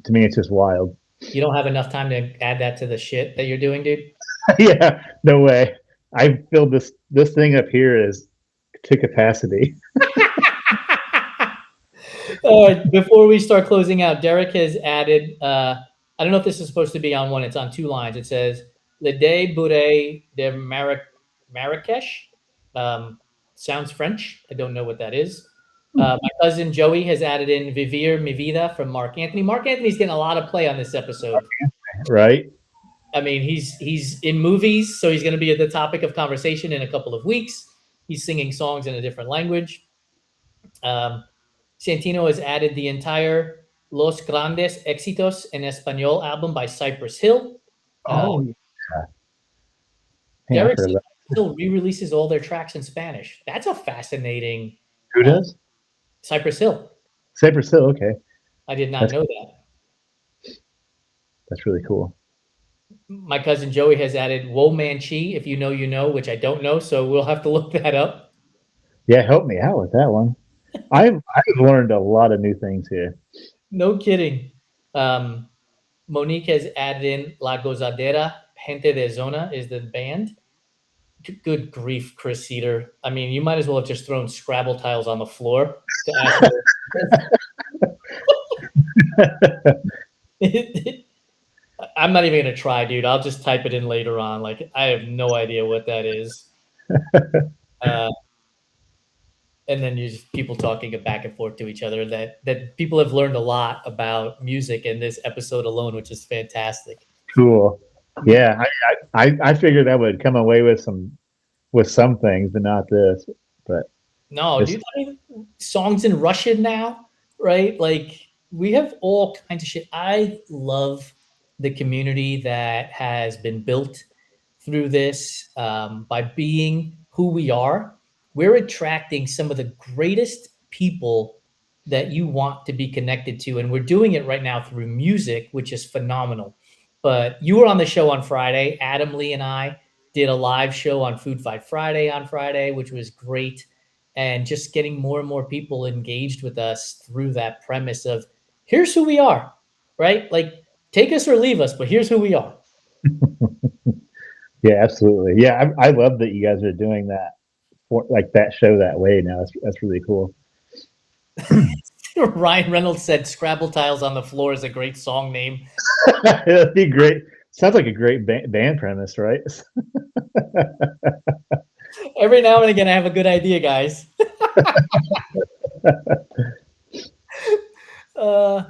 to me, it's just wild. You don't have enough time to add that to the shit that you're doing, dude? Yeah, no way. I filled this thing up here is to capacity. Before we start closing out, Derek has added. I don't know if this is supposed to be on one. It's on two lines. It says "Le Day Bourre de Marrakech." Um, Sounds French. I don't know what that is. My cousin Joey has added in "Vivir mi vida" from Mark Anthony. Mark Anthony's getting a lot of play on this episode. Right. I mean, he's in movies, so he's going to be the topic of conversation in a couple of weeks. He's singing songs in a different language. Um, Santino has added the entire Los Grandes Éxitos en Español album by Cypress Hill. Oh, yeah. Hey, Derek Hill re-releases all their tracks in Spanish. That's a fascinating. Who does? Cypress Hill. Cypress Hill. Okay, I did not know that. that's really cool. My cousin Joey has added Wo Man Chi, if you know, you know, which I don't know, so we'll have to look that up. Yeah, help me out with that one. I've learned a lot of new things here. No kidding. Monique has added in La Gozadera, Gente de Zona is the band. Good grief, Chris Cedar. I mean, you might as well have just thrown Scrabble tiles on the floor to ask. I'm not even going to try, dude. I'll just type it in later on. Like, I have no idea what that is. And then you just people talking back and forth to each other. That people have learned a lot about music in this episode alone, which is fantastic. Cool. Yeah, I figured I would come away with some things, but not this. But no, dude, I mean, songs in Russian now, right? Like we have all kinds of shit. I love the community that has been built through this by being who we are. We're attracting some of the greatest people that you want to be connected to, and we're doing it right now through music, which is phenomenal. But you were on the show on Friday. Adam Lee and I did a live show on Food Fight Friday on Friday, which was great. And just getting more and more people engaged with us through that premise of here's who we are, right? Like take us or leave us, but here's who we are. Yeah, absolutely. Yeah, I love that you guys are doing that, like that show that way now. That's really cool. Ryan Reynolds said Scrabble Tiles on the Floor is a great song name. That'd be great. Sounds like a great band premise, right? Every now and again, I have a good idea, guys. I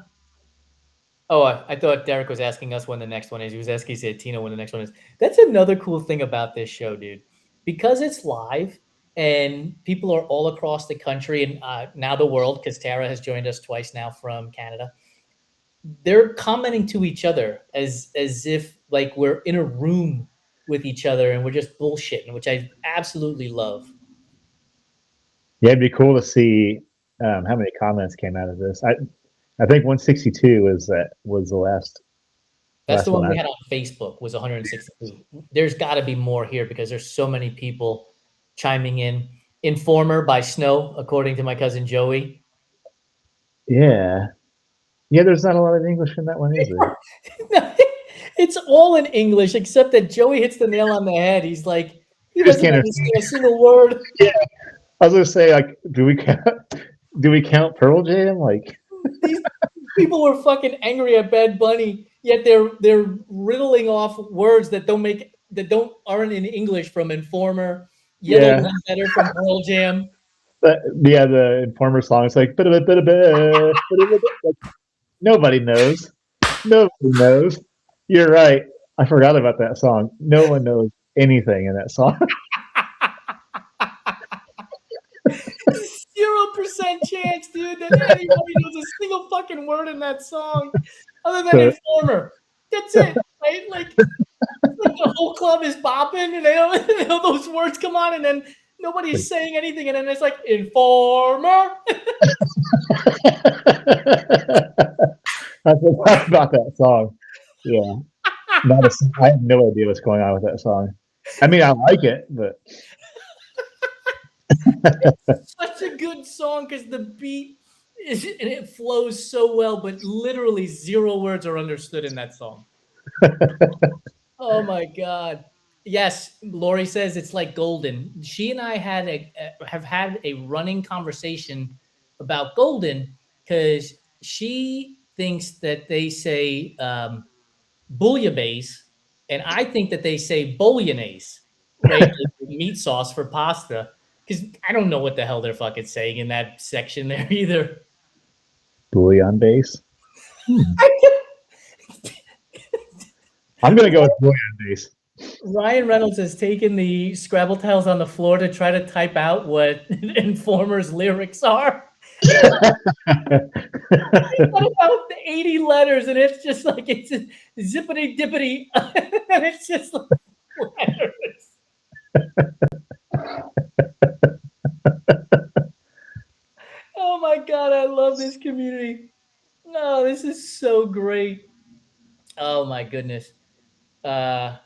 thought Derek was asking us when the next one is. He was asking Santino when the next one is. That's another cool thing about this show, dude. Because it's live and people are all across the country and now the world, because Tara has joined us twice now from Canada. They're commenting to each other as if like we're in a room with each other and we're just bullshitting, which I absolutely love. Yeah, it'd be cool to see how many comments came out of this. I think 162 was the last. That's the one we had on Facebook was 162. There's got to be more here because there's so many people chiming in. Informer by Snow, according to my cousin Joey. Yeah. Yeah, there's not a lot of English in that one either. It's all in English, except that Joey hits the nail on the head. He's like, he doesn't understand a single word. Yeah. I was gonna say, like, do we count Pearl Jam? Like these people were fucking angry at Bad Bunny, yet they're riddling off words that aren't in English from Informer, Yellow Better from Pearl Jam. Yeah, the Informer song is like, like nobody knows. Nobody knows. You're right. I forgot about that song. No one knows anything in that song. 0% chance, dude, that anybody knows a single fucking word in that song other than Informer. That's it, right? Like the whole club is bopping and they know those words come on and then nobody's saying anything and then it's like Informer. I forgot about that song. Yeah. I have no idea what's going on with that song. I mean, I like it, but it's such a good song because the beat and it flows so well, but literally 0 words are understood in that song. Oh my god! Yes, Lori says it's like golden. She and I have had a running conversation about golden because she thinks that they say bouillabaisse, and I think that they say bolognese, right? Like meat sauce for pasta. Because I don't know what the hell they're fucking saying in that section there either. Bouillon base. I'm gonna go with bouillon base. Ryan Reynolds has taken the Scrabble tiles on the floor to try to type out what Informer's lyrics are. What about the 80 letters? And it's just like it's zippity dippity, and it's just like letters. Oh my god, I love this community. No, this is so great. Oh my goodness. Uh,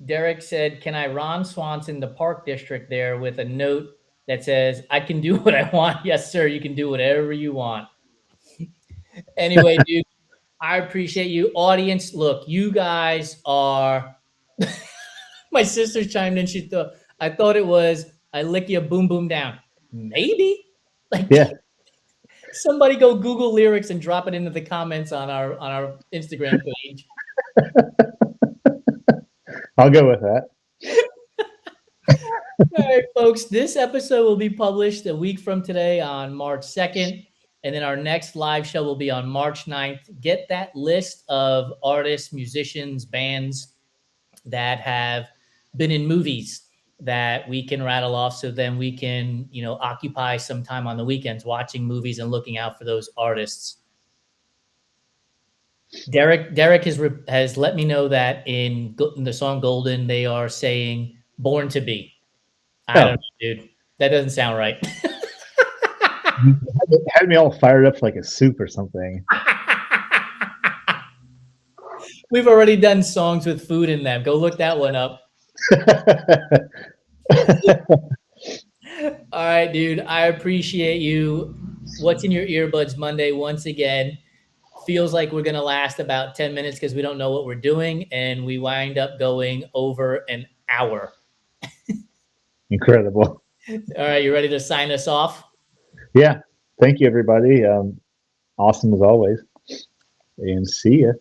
Derek said, "Can I Ron Swanson the Park District there with a note that says I can do what I want?" Yes, sir. You can do whatever you want. Anyway, dude, I appreciate you, audience. Look, you guys are. My sister chimed in. She thought I thought it was I lick you boom boom down. Maybe. Like Yeah. somebody go Google lyrics and drop it into the comments on our Instagram page. I'll go with that. All right, folks. This episode will be published a week from today on March 2nd. And then our next live show will be on March 9th. Get that list of artists, musicians, bands that have been in movies that we can rattle off so then we can, occupy some time on the weekends watching movies and looking out for those artists. Derek has let me know that in the song Golden, they are saying Born to Be. I don't know, dude. That doesn't sound right. It had me all fired up like a soup or something. We've already done songs with food in them. Go look that one up. All right, dude. I appreciate you. What's in your earbuds Monday once again? Feels like we're going to last about 10 minutes because we don't know what we're doing. And we wind up going over an hour. Incredible. All right. You ready to sign us off? Yeah. Thank you, everybody. Awesome as always. And see ya.